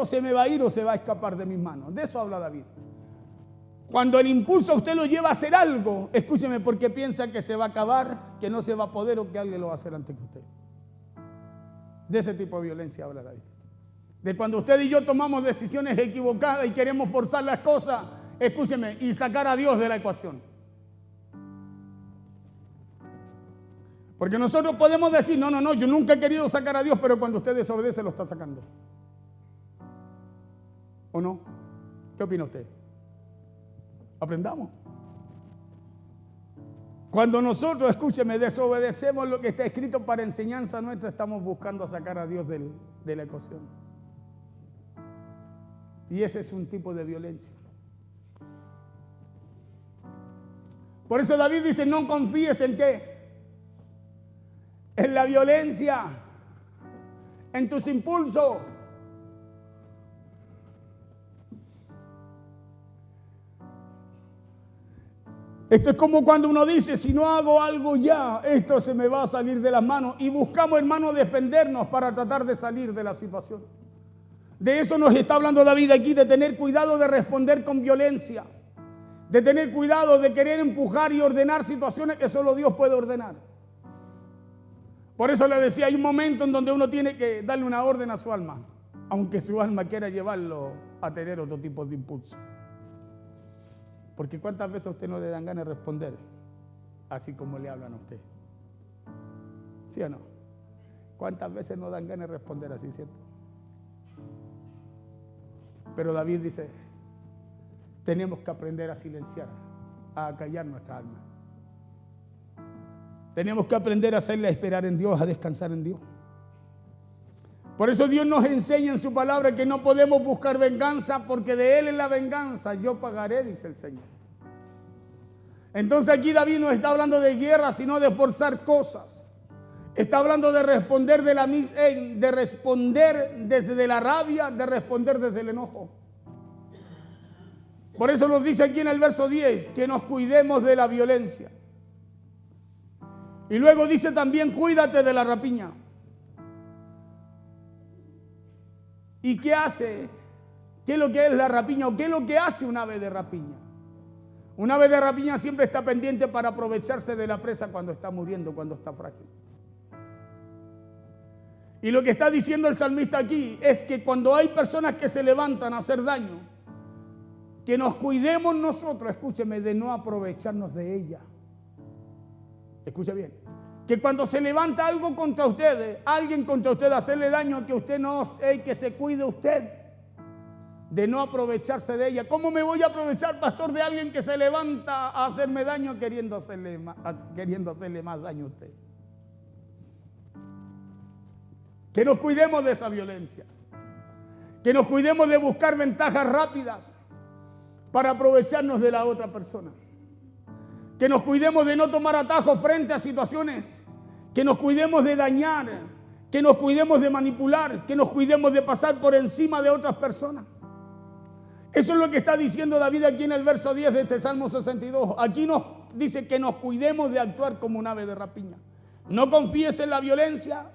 se me va a ir o se va a escapar de mis manos. De eso habla David. Cuando el impulso a usted lo lleva a hacer algo, escúcheme, porque piensa que se va a acabar, que no se va a poder o que alguien lo va a hacer antes que usted. De ese tipo de violencia habla David. De cuando usted y yo tomamos decisiones equivocadas y queremos forzar las cosas, escúcheme, y sacar a Dios de la ecuación. Porque nosotros podemos decir, no, yo nunca he querido sacar a Dios, pero cuando usted desobedece lo está sacando. ¿O no? ¿Qué opina usted? Aprendamos. Cuando nosotros, escúcheme, desobedecemos lo que está escrito para enseñanza nuestra, estamos buscando sacar a Dios de la ecuación. Y ese es un tipo de violencia. Por eso David dice, no confíes en qué. En la violencia, en tus impulsos. Esto es como cuando uno dice, si no hago algo ya, esto se me va a salir de las manos. Y buscamos, hermano, defendernos para tratar de salir de la situación. De eso nos está hablando David aquí, de tener cuidado de responder con violencia. De tener cuidado de querer empujar y ordenar situaciones que solo Dios puede ordenar. Por eso le decía, hay un momento en donde uno tiene que darle una orden a su alma, aunque su alma quiera llevarlo a tener otro tipo de impulso. Porque ¿cuántas veces a usted no le dan ganas de responder así como le hablan a usted? ¿Sí o no? ¿Cuántas veces no dan ganas de responder así, cierto? Pero David dice, tenemos que aprender a silenciar, a callar nuestra alma. Tenemos que aprender a hacerla esperar en Dios, a descansar en Dios. Por eso Dios nos enseña en su palabra que no podemos buscar venganza, porque de Él es la venganza, yo pagaré, dice el Señor. Entonces aquí David no está hablando de guerra, sino de forzar cosas. Está hablando de responder de responder desde la rabia, de responder desde el enojo. Por eso nos dice aquí en el verso 10 que nos cuidemos de la violencia. Y luego dice también, cuídate de la rapiña. ¿Y qué hace? ¿Qué es lo que es la rapiña? ¿O qué es lo que hace un ave de rapiña? Un ave de rapiña siempre está pendiente para aprovecharse de la presa cuando está muriendo, cuando está frágil. Y lo que está diciendo el salmista aquí es que cuando hay personas que se levantan a hacer daño, que nos cuidemos nosotros, escúcheme, de no aprovecharnos de ella. Escuche bien. Que cuando se levanta algo contra ustedes, alguien contra ustedes, hacerle daño, que usted no, que se cuide usted de no aprovecharse de ella. ¿Cómo me voy a aprovechar, pastor, de alguien que se levanta a hacerme daño queriendo hacerle más daño a usted? Que nos cuidemos de esa violencia. Que nos cuidemos de buscar ventajas rápidas para aprovecharnos de la otra persona. Que nos cuidemos de no tomar atajos frente a situaciones. Que nos cuidemos de dañar. Que nos cuidemos de manipular. Que nos cuidemos de pasar por encima de otras personas. Eso es lo que está diciendo David aquí en el verso 10 de este Salmo 62. Aquí nos dice que nos cuidemos de actuar como un ave de rapiña. No confíes en la violencia.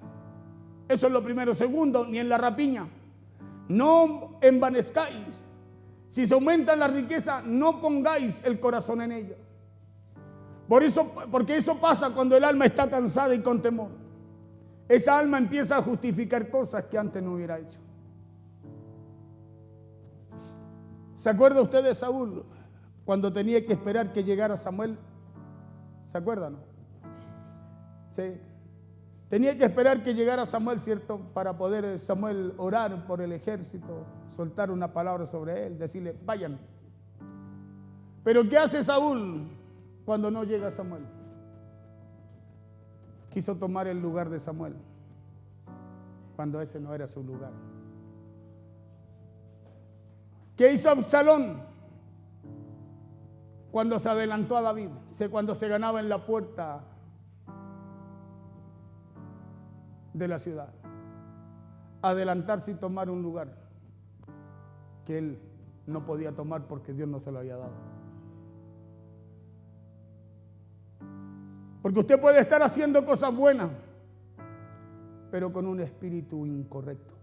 Eso es lo primero. Segundo, ni en la rapiña. No envanezcáis. Si se aumenta la riqueza, no pongáis el corazón en ella. Porque eso pasa cuando el alma está cansada y con temor. Esa alma empieza a justificar cosas que antes no hubiera hecho. ¿Se acuerda usted de Saúl cuando tenía que esperar que llegara Samuel? ¿Se acuerdan? Sí. Tenía que esperar que llegara Samuel, ¿cierto? Para poder Samuel orar por el ejército, soltar una palabra sobre él, decirle, vayan. Pero ¿qué hace Saúl cuando no llega Samuel? Quiso tomar el lugar de Samuel, cuando ese no era su lugar. ¿Qué hizo Absalón cuando se adelantó a David? Cuando se ganaba en la puerta de la ciudad. Adelantarse y tomar un lugar que él no podía tomar porque Dios no se lo había dado. Porque usted puede estar haciendo cosas buenas, pero con un espíritu incorrecto.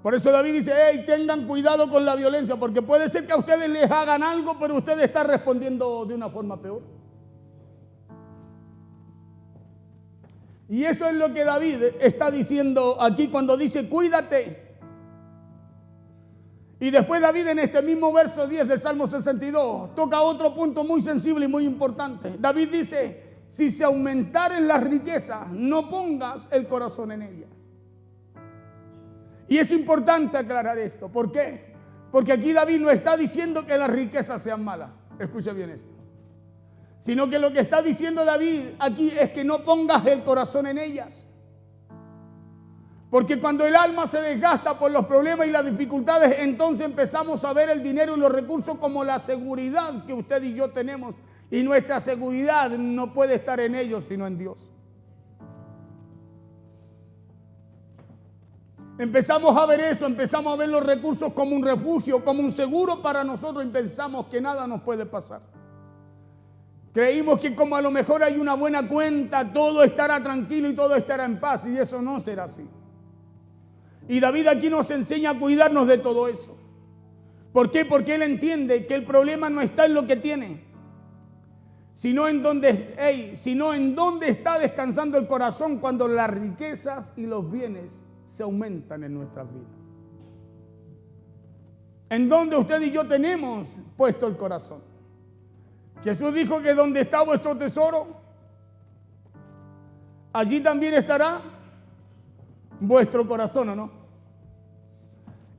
Por eso David dice, hey, tengan cuidado con la violencia, porque puede ser que a ustedes les hagan algo, pero ustedes están respondiendo de una forma peor. Y eso es lo que David está diciendo aquí cuando dice, cuídate. Y después David en este mismo verso 10 del Salmo 62 toca otro punto muy sensible y muy importante. David dice, si se aumentaren las riquezas, no pongas el corazón en ellas. Y es importante aclarar esto. ¿Por qué? Porque aquí David no está diciendo que las riquezas sean malas. Escuche bien esto. Sino que lo que está diciendo David aquí es que no pongas el corazón en ellas. Porque cuando el alma se desgasta por los problemas y las dificultades, entonces empezamos a ver el dinero y los recursos como la seguridad que usted y yo tenemos. Y nuestra seguridad no puede estar en ellos, sino en Dios. Empezamos a ver eso, empezamos a ver los recursos como un refugio, como un seguro para nosotros y pensamos que nada nos puede pasar. Creímos que como a lo mejor hay una buena cuenta, todo estará tranquilo y todo estará en paz, y eso no será así. Y David aquí nos enseña a cuidarnos de todo eso. ¿Por qué? Porque él entiende que el problema no está en lo que tiene, sino en dónde está descansando el corazón cuando las riquezas y los bienes se aumentan en nuestras vidas. En donde usted y yo tenemos puesto el corazón. Jesús dijo que donde está vuestro tesoro, allí también estará vuestro corazón, ¿o no?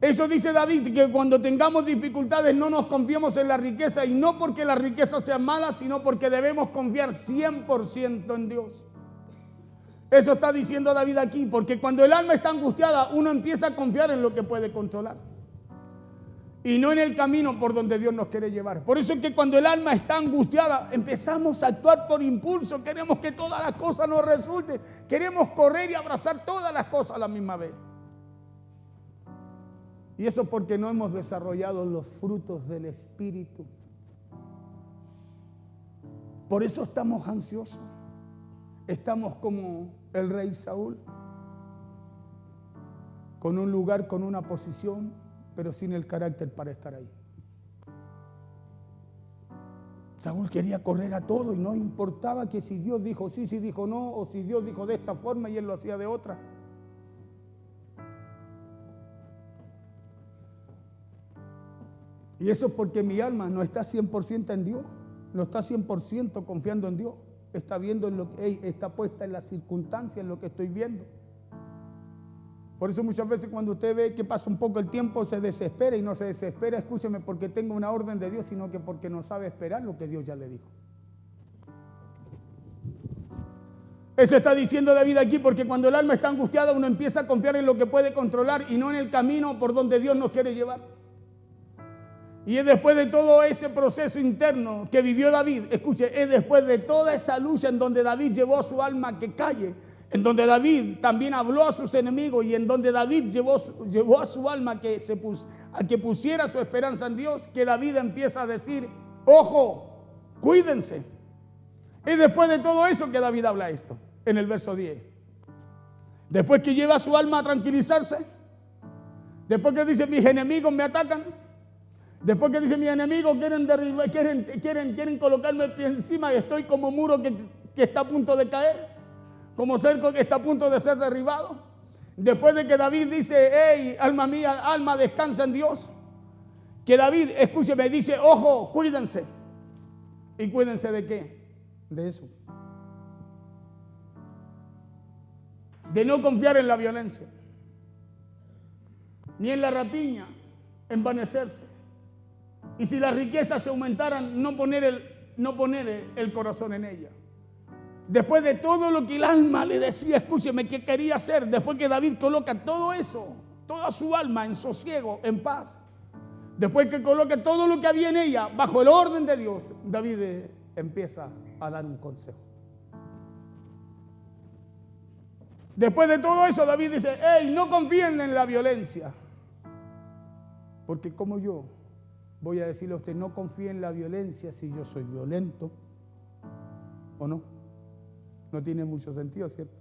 Eso dice David, que cuando tengamos dificultades no nos confiemos en la riqueza, y no porque las riquezas sean malas, sino porque debemos confiar 100% en Dios. Eso está diciendo David aquí, porque cuando el alma está angustiada, uno empieza a confiar en lo que puede controlar y no en el camino por donde Dios nos quiere llevar. Por eso es que cuando el alma está angustiada, empezamos a actuar por impulso. Queremos que todas las cosas nos resulten. Queremos correr y abrazar todas las cosas a la misma vez. Y eso porque no hemos desarrollado los frutos del Espíritu. Por eso estamos ansiosos. Estamos como el rey Saúl, con un lugar, con una posición, pero sin el carácter para estar ahí. Saúl quería correr a todo y no importaba que si Dios dijo sí, si dijo no, o si Dios dijo de esta forma y él lo hacía de otra. Y eso es porque mi alma no está 100% en Dios, no está 100% confiando en Dios, está viendo en lo que está puesta en la circunstancia, en lo que estoy viendo. Por eso muchas veces cuando usted ve que pasa un poco el tiempo se desespera, y no se desespera, escúcheme, porque tenga una orden de Dios, sino que porque no sabe esperar lo que Dios ya le dijo. Eso está diciendo David aquí, porque cuando el alma está angustiada uno empieza a confiar en lo que puede controlar y no en el camino por donde Dios nos quiere llevar. Y es después de todo ese proceso interno que vivió David, escuche, es después de toda esa lucha en donde David llevó a su alma a que calle, en donde David también habló a sus enemigos y en donde David llevó a su alma a que pusiera su esperanza en Dios, que David empieza a decir, ojo, cuídense. Es después de todo eso que David habla esto, en el verso 10. Después que lleva a su alma a tranquilizarse, después que dice, mis enemigos me atacan, después que dice, mis enemigos quieren derribar, quieren colocarme el pie encima y estoy como muro que está a punto de caer, como cerco que está a punto de ser derribado. Después de que David dice, hey, alma mía, alma, descansa en Dios. Que David, escúcheme, dice, ojo, cuídense. ¿Y cuídense de qué? De eso. De no confiar en la violencia, ni en la rapiña, envanecerse. Y si las riquezas se aumentaran, no poner el corazón en ella. Después de todo lo que el alma le decía, escúcheme, que quería hacer, después que David coloca todo eso, toda su alma en sosiego, en paz, después que coloca todo lo que había en ella bajo el orden de Dios, David empieza a dar un consejo. Después de todo eso, David dice, hey, no confíen en la violencia, porque como yo voy a decirle a usted, no confíe en la violencia si yo soy violento, ¿o no? No tiene mucho sentido, ¿cierto?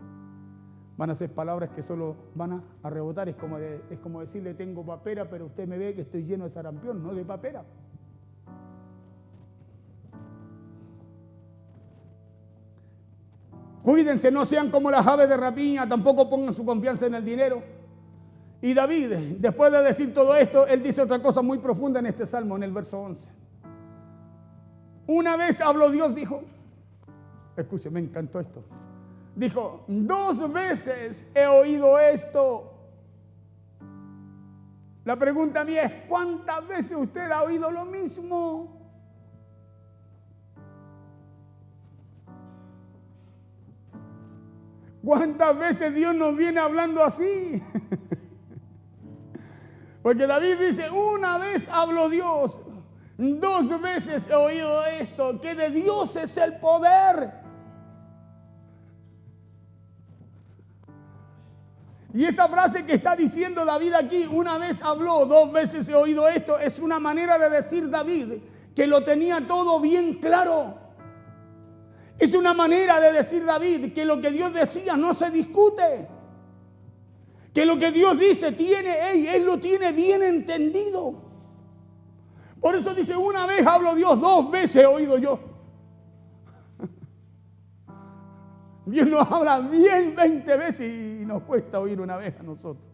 Van a ser palabras que solo van a rebotar. Es como decirle, tengo papera, pero usted me ve que estoy lleno de sarampión, no de papera. Cuídense, no sean como las aves de rapiña, tampoco pongan su confianza en el dinero. Y David, después de decir todo esto, él dice otra cosa muy profunda en este salmo, en el verso 11. Una vez habló Dios, dijo, escuche, me encantó esto. Dijo, 2 veces he oído esto. La pregunta mía es, ¿cuántas veces usted ha oído lo mismo? ¿Cuántas veces Dios nos viene hablando así? Porque David dice, una vez habló Dios, 2 veces he oído esto, que de Dios es el poder. Y esa frase que está diciendo David aquí, una vez habló, 2 veces he oído esto, es una manera de decir David que lo tenía todo bien claro. Es una manera de decir David que lo que Dios decía no se discute. Que lo que Dios dice él lo tiene bien entendido. Por eso dice, una vez habló Dios, 2 veces he oído yo. Dios nos habla bien 20 veces y nos cuesta oír una vez a nosotros.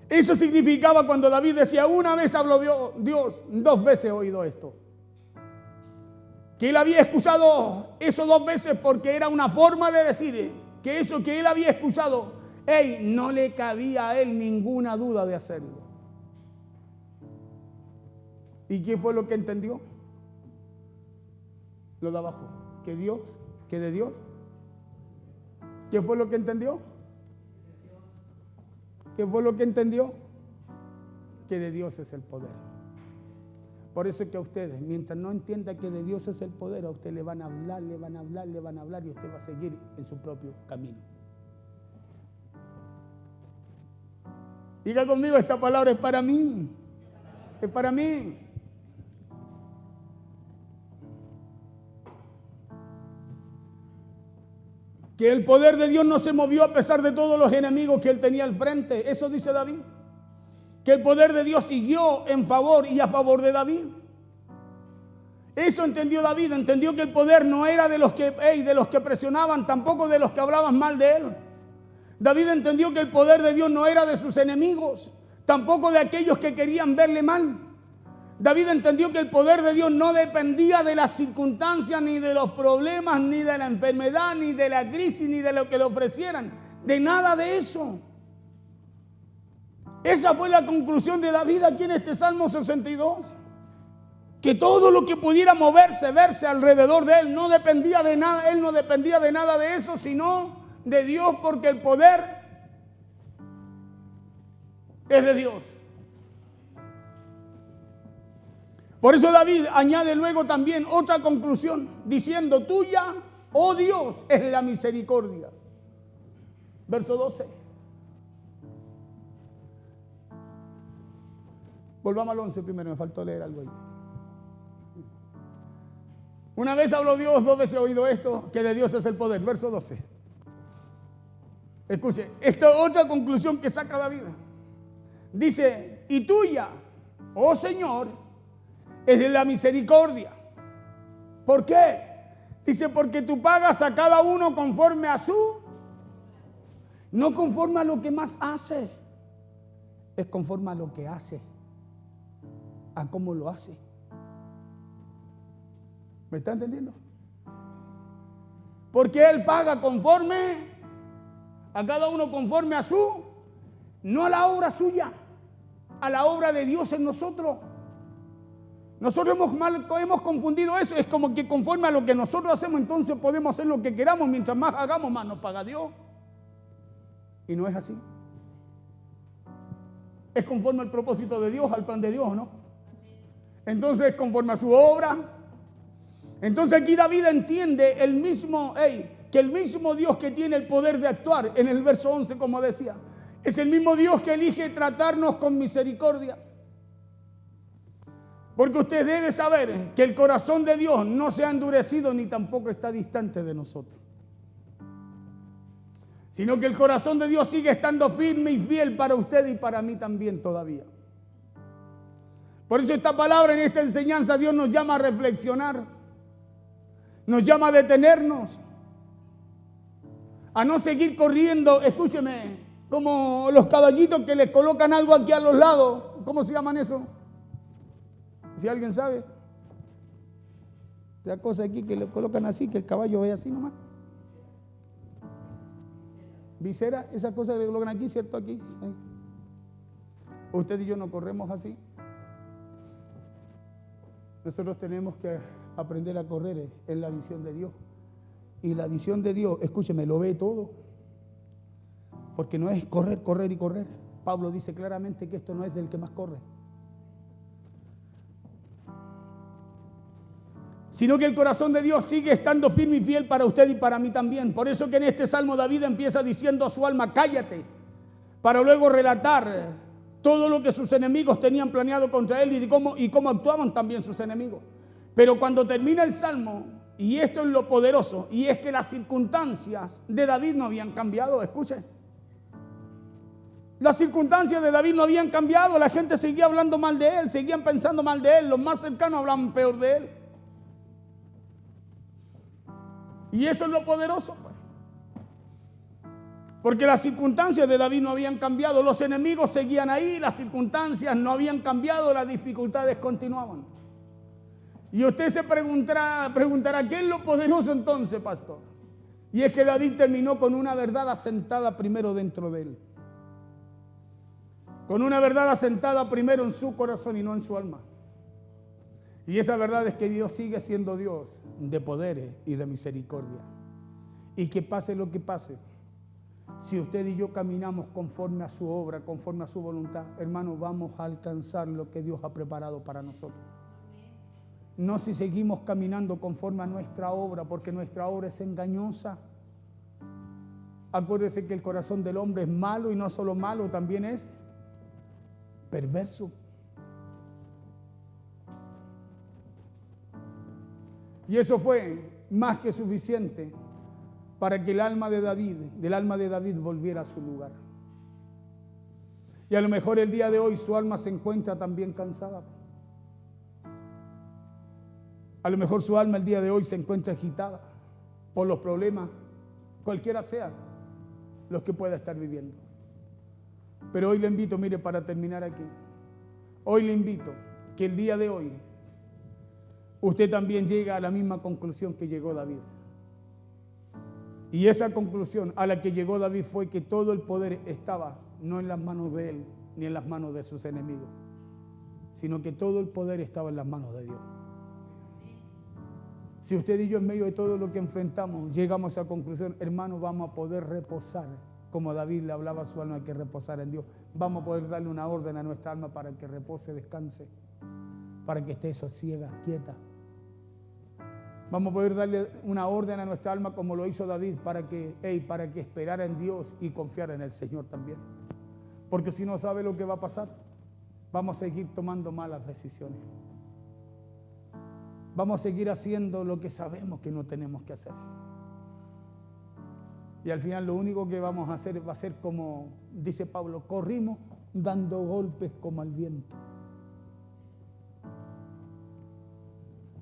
Eso significaba cuando David decía, una vez habló Dios, 2 veces he oído esto. Que él había escuchado eso 2 veces porque era una forma de decir que eso que él había escuchado, no le cabía a él ninguna duda de hacerlo. ¿Y qué fue lo que entendió? Lo de abajo. Que de Dios. ¿Qué fue lo que entendió? ¿Qué fue lo que entendió? Que de Dios es el poder. Por eso es que a ustedes, mientras no entienda que de Dios es el poder, a usted le van a hablar, le van a hablar, le van a hablar y usted va a seguir en su propio camino. Diga conmigo, esta palabra es para mí. Es para mí. Que el poder de Dios no se movió a pesar de todos los enemigos que él tenía al frente. Eso dice David. Que el poder de Dios siguió en favor y a favor de David. Eso entendió David. Entendió que el poder no era de los que presionaban, tampoco de los que hablaban mal de él. David entendió que el poder de Dios no era de sus enemigos, tampoco de aquellos que querían verle mal. David entendió que el poder de Dios no dependía de las circunstancias, ni de los problemas, ni de la enfermedad, ni de la crisis, ni de lo que le ofrecieran. De nada de eso. Esa fue la conclusión de David aquí en este Salmo 62. Que todo lo que pudiera moverse, verse alrededor de él, no dependía de nada. Él no dependía de nada de eso, sino de Dios, porque el poder es de Dios. Por eso David añade luego también otra conclusión, diciendo: tuya, oh Dios, es la misericordia. Verso 12. Volvamos al 11 primero, me faltó leer algo ahí. Una vez habló Dios, 2 veces he oído esto, que de Dios es el poder. Verso 12. Escuche, esta otra conclusión que saca David. Dice: y tuya, oh Señor, es de la misericordia. ¿Por qué? Dice: porque tú pagas a cada uno conforme a su, no conforme a lo que más hace, es conforme a lo que hace, a cómo lo hace. ¿Me está entendiendo? Porque Él paga conforme a cada uno, conforme a su, no a la obra suya, a la obra de Dios en nosotros. Nosotros hemos confundido eso. Es como que conforme a lo que nosotros hacemos, entonces podemos hacer lo que queramos. Mientras más hagamos, más nos paga Dios. Y no es así. Es conforme al propósito de Dios, al plan de Dios, ¿no? Entonces, conforme a su obra. Entonces aquí David entiende que el mismo Dios que tiene el poder de actuar, en el verso 11, como decía, es el mismo Dios que elige tratarnos con misericordia. Porque usted debe saber que el corazón de Dios no se ha endurecido ni tampoco está distante de nosotros, sino que el corazón de Dios sigue estando firme y fiel para usted y para mí también todavía. Por eso esta palabra, en esta enseñanza, Dios nos llama a reflexionar, nos llama a detenernos, a no seguir corriendo, escúcheme, como los caballitos que les colocan algo aquí a los lados. ¿Cómo se llaman eso? Si alguien sabe. La cosa aquí que le colocan así, que el caballo vaya así nomás. Visera, esa cosa que le colocan aquí, ¿cierto? Aquí. Sí. Usted y yo no corremos así. Nosotros tenemos que aprender a correr en la visión de Dios. Y la visión de Dios, escúcheme, lo ve todo. Porque no es correr, correr y correr. Pablo dice claramente que esto no es del que más corre, sino que el corazón de Dios sigue estando firme y fiel para usted y para mí también. Por eso que en este Salmo David empieza diciendo a su alma: cállate, para luego relatar todo lo que sus enemigos tenían planeado contra él y cómo actuaban también sus enemigos. Pero cuando termina el Salmo, y esto es lo poderoso, y es que las circunstancias de David no habían cambiado. Escuchen, las circunstancias de David no habían cambiado. La gente seguía hablando mal de él, seguían pensando mal de él, los más cercanos hablaban peor de él. Y eso es lo poderoso, pues. Porque las circunstancias de David no habían cambiado, los enemigos seguían ahí, las circunstancias no habían cambiado, las dificultades continuaban. Y usted se preguntará, ¿qué es lo poderoso entonces, pastor? Y es que David terminó con una verdad asentada primero dentro de él. Con una verdad asentada primero en su corazón y no en su alma. Y esa verdad es que Dios sigue siendo Dios de poder y de misericordia. Y que pase lo que pase, si usted y yo caminamos conforme a su obra, conforme a su voluntad, hermano, vamos a alcanzar lo que Dios ha preparado para nosotros. no si seguimos caminando conforme a nuestra obra, porque nuestra obra es engañosa. Acuérdese que el corazón del hombre es malo, y no solo malo, también es perverso. Y eso fue más que suficiente para que el alma de David volviera a su lugar. Y a lo mejor el día de hoy su alma se encuentra también cansada. A lo mejor su alma el día de hoy se encuentra agitada por los problemas, cualquiera sea los que pueda estar viviendo. Pero hoy le invito, mire, para terminar aquí, hoy le invito que el día de hoy usted también llegue a la misma conclusión que llegó David. Y esa conclusión a la que llegó David fue que todo el poder estaba no en las manos de él ni en las manos de sus enemigos, sino que todo el poder estaba en las manos de Dios. Si usted y yo en medio de todo lo que enfrentamos llegamos a esa conclusión, hermano, vamos a poder reposar, como David le hablaba a su alma que reposara en Dios. Vamos a poder darle una orden a nuestra alma para que repose, descanse, para que esté sosiega, quieta. Vamos a poder darle una orden a nuestra alma como lo hizo David para que esperara en Dios y confiara en el Señor también. Porque si no sabe lo que va a pasar, vamos a seguir tomando malas decisiones. Vamos a seguir haciendo lo que sabemos que no tenemos que hacer. Y al final lo único que vamos a hacer va a ser como dice Pablo, corrimos dando golpes como al viento.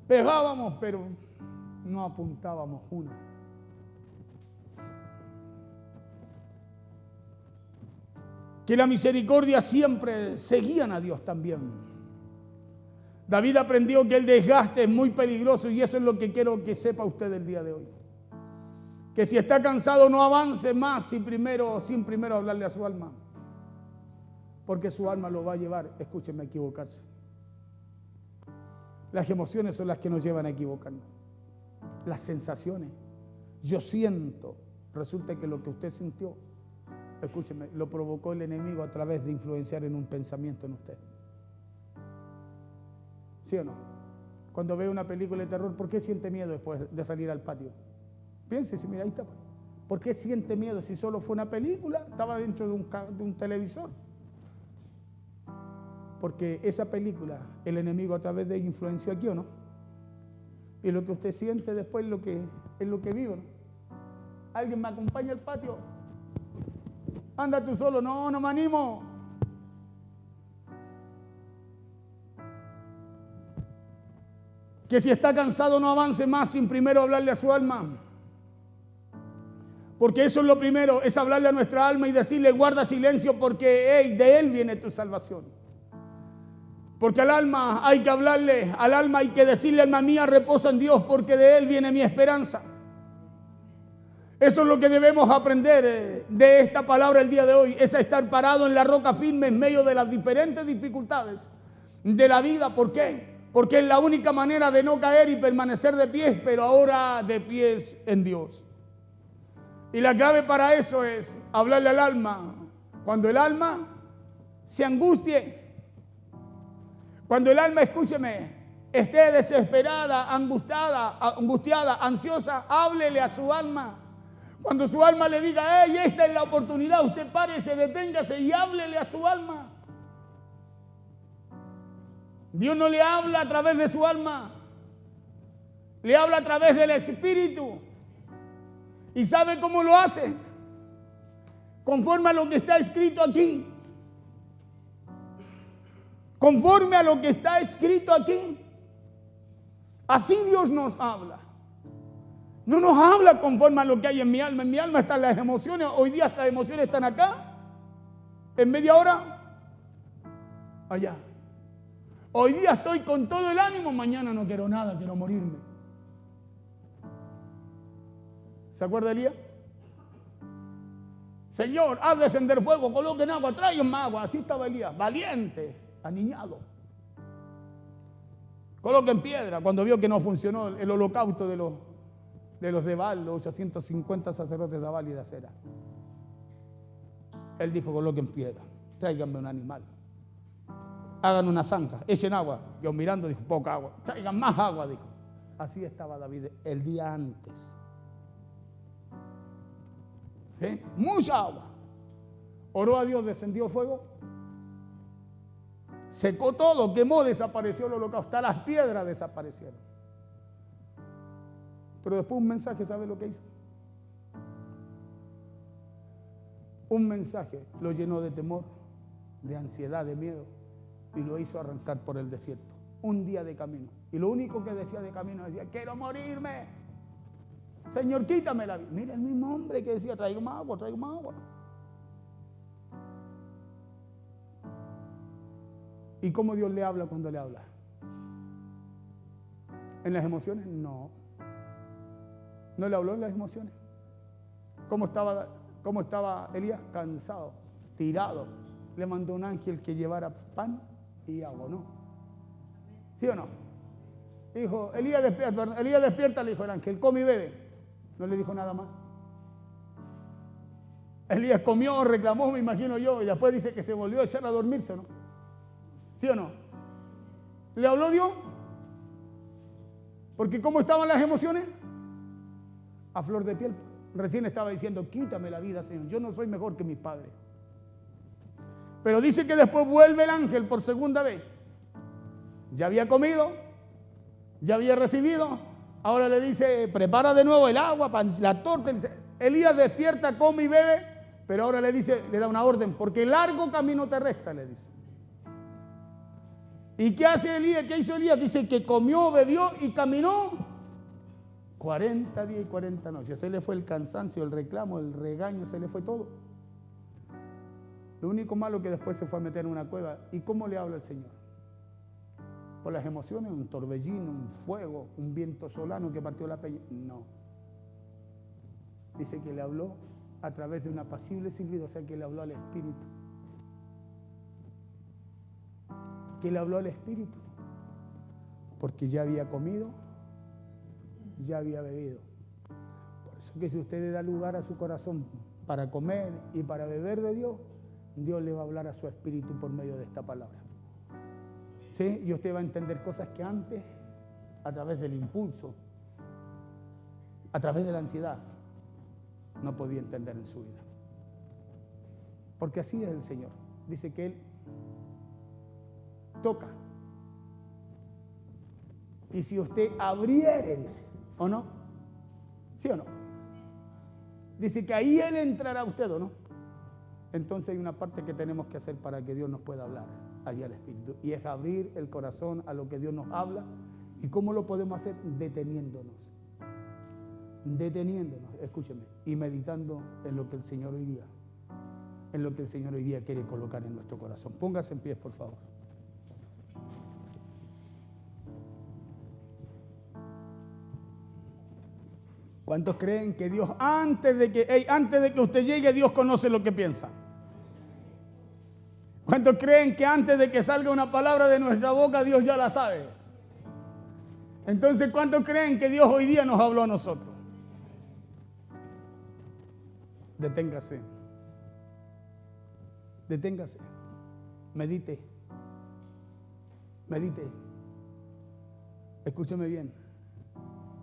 Pegábamos, pero no apuntábamos una. Que la misericordia siempre seguían a Dios también. David aprendió que el desgaste es muy peligroso y eso es lo que quiero que sepa usted el día de hoy. Que si está cansado no avance más sin primero hablarle a su alma. Porque su alma lo va a llevar, escúcheme, a equivocarse. Las emociones son las que nos llevan a equivocarnos. Las sensaciones. Yo siento, resulta que lo que usted sintió, escúcheme, lo provocó el enemigo a través de influenciar en un pensamiento en usted. ¿Sí o no? Cuando ve una película de terror, ¿por qué siente miedo después de salir al patio? Piénsese, mira, ahí está. ¿Por qué siente miedo si solo fue una película? Estaba dentro de un televisor. Porque esa película, el enemigo a través de ella influenció aquí, ¿o no? Y lo que usted siente después es lo que vive, ¿no? ¿Alguien me acompaña al patio? Anda tú solo. No, no me animo. Que si está cansado no avance más sin primero hablarle a su alma. Porque eso es lo primero, es hablarle a nuestra alma y decirle guarda silencio porque de Él viene tu salvación. Porque al alma hay que hablarle, al alma hay que decirle alma mía reposa en Dios porque de Él viene mi esperanza. Eso es lo que debemos aprender de esta palabra el día de hoy, es estar parado en la roca firme en medio de las diferentes dificultades de la vida. ¿Por qué? Porque es la única manera de no caer y permanecer de pies, pero ahora de pies en Dios. Y la clave para eso es hablarle al alma. Cuando el alma se angustie, cuando el alma, escúcheme, esté desesperada, angustiada, ansiosa, háblele a su alma. Cuando su alma le diga, hey, esta es la oportunidad, usted párese, deténgase y háblele a su alma. Dios no le habla a través de su alma, le habla a través del Espíritu. ¿Y sabe cómo lo hace? Conforme a lo que está escrito aquí. Conforme a lo que está escrito aquí. Así Dios nos habla. No nos habla conforme a lo que hay en mi alma. En mi alma están las emociones. Hoy día las emociones están acá. En media hora, allá. Hoy día estoy con todo el ánimo. Mañana no quiero nada, quiero morirme. ¿Se acuerda Elías? Señor, haz descender fuego, coloquen agua, traigan agua. Así estaba Elías, valiente, aniñado. Coloquen piedra. Cuando vio que no funcionó el holocausto de los de Baal, los 850 sacerdotes de Baal y de Acera, él dijo, coloquen piedra, tráiganme un animal. hagan una zanja, echen agua. Yo mirando, dijo, poca agua, traigan más agua, dijo. Así estaba David el día antes. ¿Sí? Mucha agua. Oró a Dios, descendió fuego, secó todo, quemó, desapareció el holocausto, hasta las piedras desaparecieron. Pero después un mensaje, ¿sabe lo que hizo? Un mensaje lo llenó de temor, de ansiedad, de miedo, y lo hizo arrancar por el desierto. Un día de camino. Y lo único que decía de camino, decía, quiero morirme. Señor, quítame la vida. Mira el mismo hombre que decía, traigo más agua, traigo más agua. ¿Y cómo Dios le habla cuando le habla? ¿En las emociones? No. ¿No le habló en las emociones? ¿Cómo estaba Elías? Cansado, tirado. Le mandó un ángel que llevara pan y agua, ¿no? ¿Sí o no? Dijo, Elías despierta, le dijo el ángel, come y bebe. No le dijo nada más. Elías comió, reclamó, me imagino yo, y después dice que se volvió a echar a dormirse, ¿no? ¿Sí o no? ¿Le habló Dios? Porque ¿cómo estaban las emociones? A flor de piel. Recién estaba diciendo, quítame la vida, Señor, yo no soy mejor que mis padres. Pero dice que después vuelve el ángel por segunda vez. Ya había comido, ya había recibido, ahora le dice, prepara de nuevo el agua, la torta. Elías despierta, come y bebe, pero ahora le dice, le da una orden, porque largo camino te resta, le dice. ¿Y qué hace Elías? ¿Qué hizo Elías? Dice que comió, bebió y caminó 40 días y 40 noches. Se le fue el cansancio, el reclamo, el regaño, se le fue todo. Lo único malo que después se fue a meter en una cueva. ¿Y cómo le habla el Señor? Por las emociones, un torbellino, un fuego, un viento solano que partió la peña. No. Dice que le habló a través de un apacible silbido, o sea que le habló al Espíritu. Que le habló al Espíritu, porque ya había comido, ya había bebido. Por eso que si usted le da lugar a su corazón para comer y para beber de Dios, Dios le va a hablar a su espíritu por medio de esta palabra. ¿Sí? Y usted va a entender cosas que antes, a través del impulso, a través de la ansiedad, no podía entender en su vida. Porque así es el Señor. Dice que Él toca. Y si usted abriere, dice, ¿o no? ¿Sí o no? Dice que ahí Él entrará a usted, ¿o no? Entonces hay una parte que tenemos que hacer para que Dios nos pueda hablar allá al Espíritu. Y es abrir el corazón a lo que Dios nos habla. ¿Y cómo lo podemos hacer? Deteniéndonos. Deteniéndonos, escúcheme, y meditando en lo que el Señor hoy día, en lo que el Señor hoy día quiere colocar en nuestro corazón. Póngase en pie, por favor. ¿Cuántos creen que Dios, antes de que usted llegue, Dios conoce lo que piensa? ¿Cuántos creen que antes de que salga una palabra de nuestra boca, Dios ya la sabe? Entonces, ¿cuántos creen que Dios hoy día nos habló a nosotros? Deténgase. Deténgase. Medite. Medite. Escúcheme bien.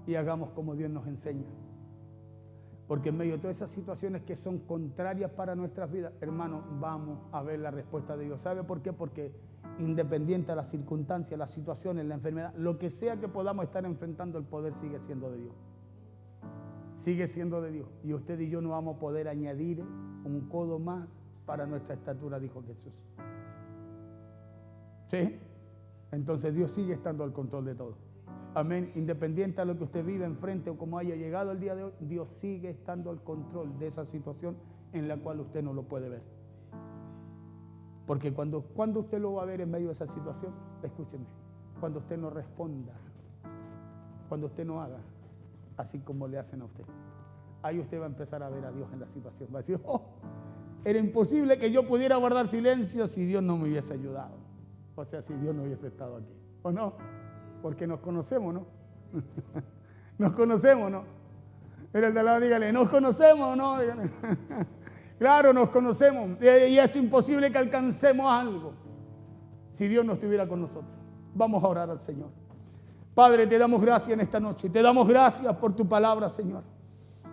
Y hagamos como Dios nos enseña. Porque en medio de todas esas situaciones que son contrarias para nuestras vidas, hermano, vamos a ver la respuesta de Dios. ¿Sabe por qué? Porque independiente de las circunstancias, las situaciones, la enfermedad, lo que sea que podamos estar enfrentando, el poder sigue siendo de Dios. Sigue siendo de Dios. Y usted y yo no vamos a poder añadir un codo más para nuestra estatura, dijo Jesús. ¿Sí? Entonces Dios sigue estando al control de todo. Amén. Independiente a lo que usted vive enfrente o como haya llegado el día de hoy, Dios sigue estando al control de esa situación en la cual usted no lo puede ver. Porque cuando usted lo va a ver en medio de esa situación, escúcheme, cuando usted no responda, cuando usted no haga así como le hacen a usted, ahí usted va a empezar a ver a Dios en la situación. Va a decir, era imposible que yo pudiera guardar silencio si Dios no me hubiese ayudado. O sea, si Dios no hubiese estado aquí. ¿O no? Porque nos conocemos, ¿no? Nos conocemos, ¿no? Mira el de al lado, dígale, ¿nos conocemos o no? Dígale. Claro, nos conocemos. Y es imposible que alcancemos algo. si Dios no estuviera con nosotros. Vamos a orar al Señor. Padre, te damos gracias en esta noche. Te damos gracias por tu palabra, Señor.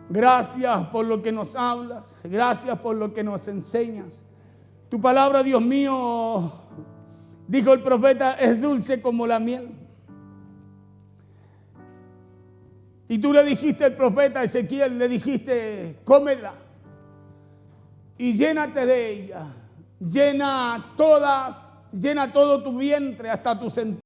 Gracias por lo que nos hablas. Gracias por lo que nos enseñas. Tu palabra, Dios mío, dijo el profeta, es dulce como la miel. Y tú le dijiste al profeta Ezequiel, le dijiste, cómela y llénate de ella. Llena todo tu vientre hasta tus entrañas.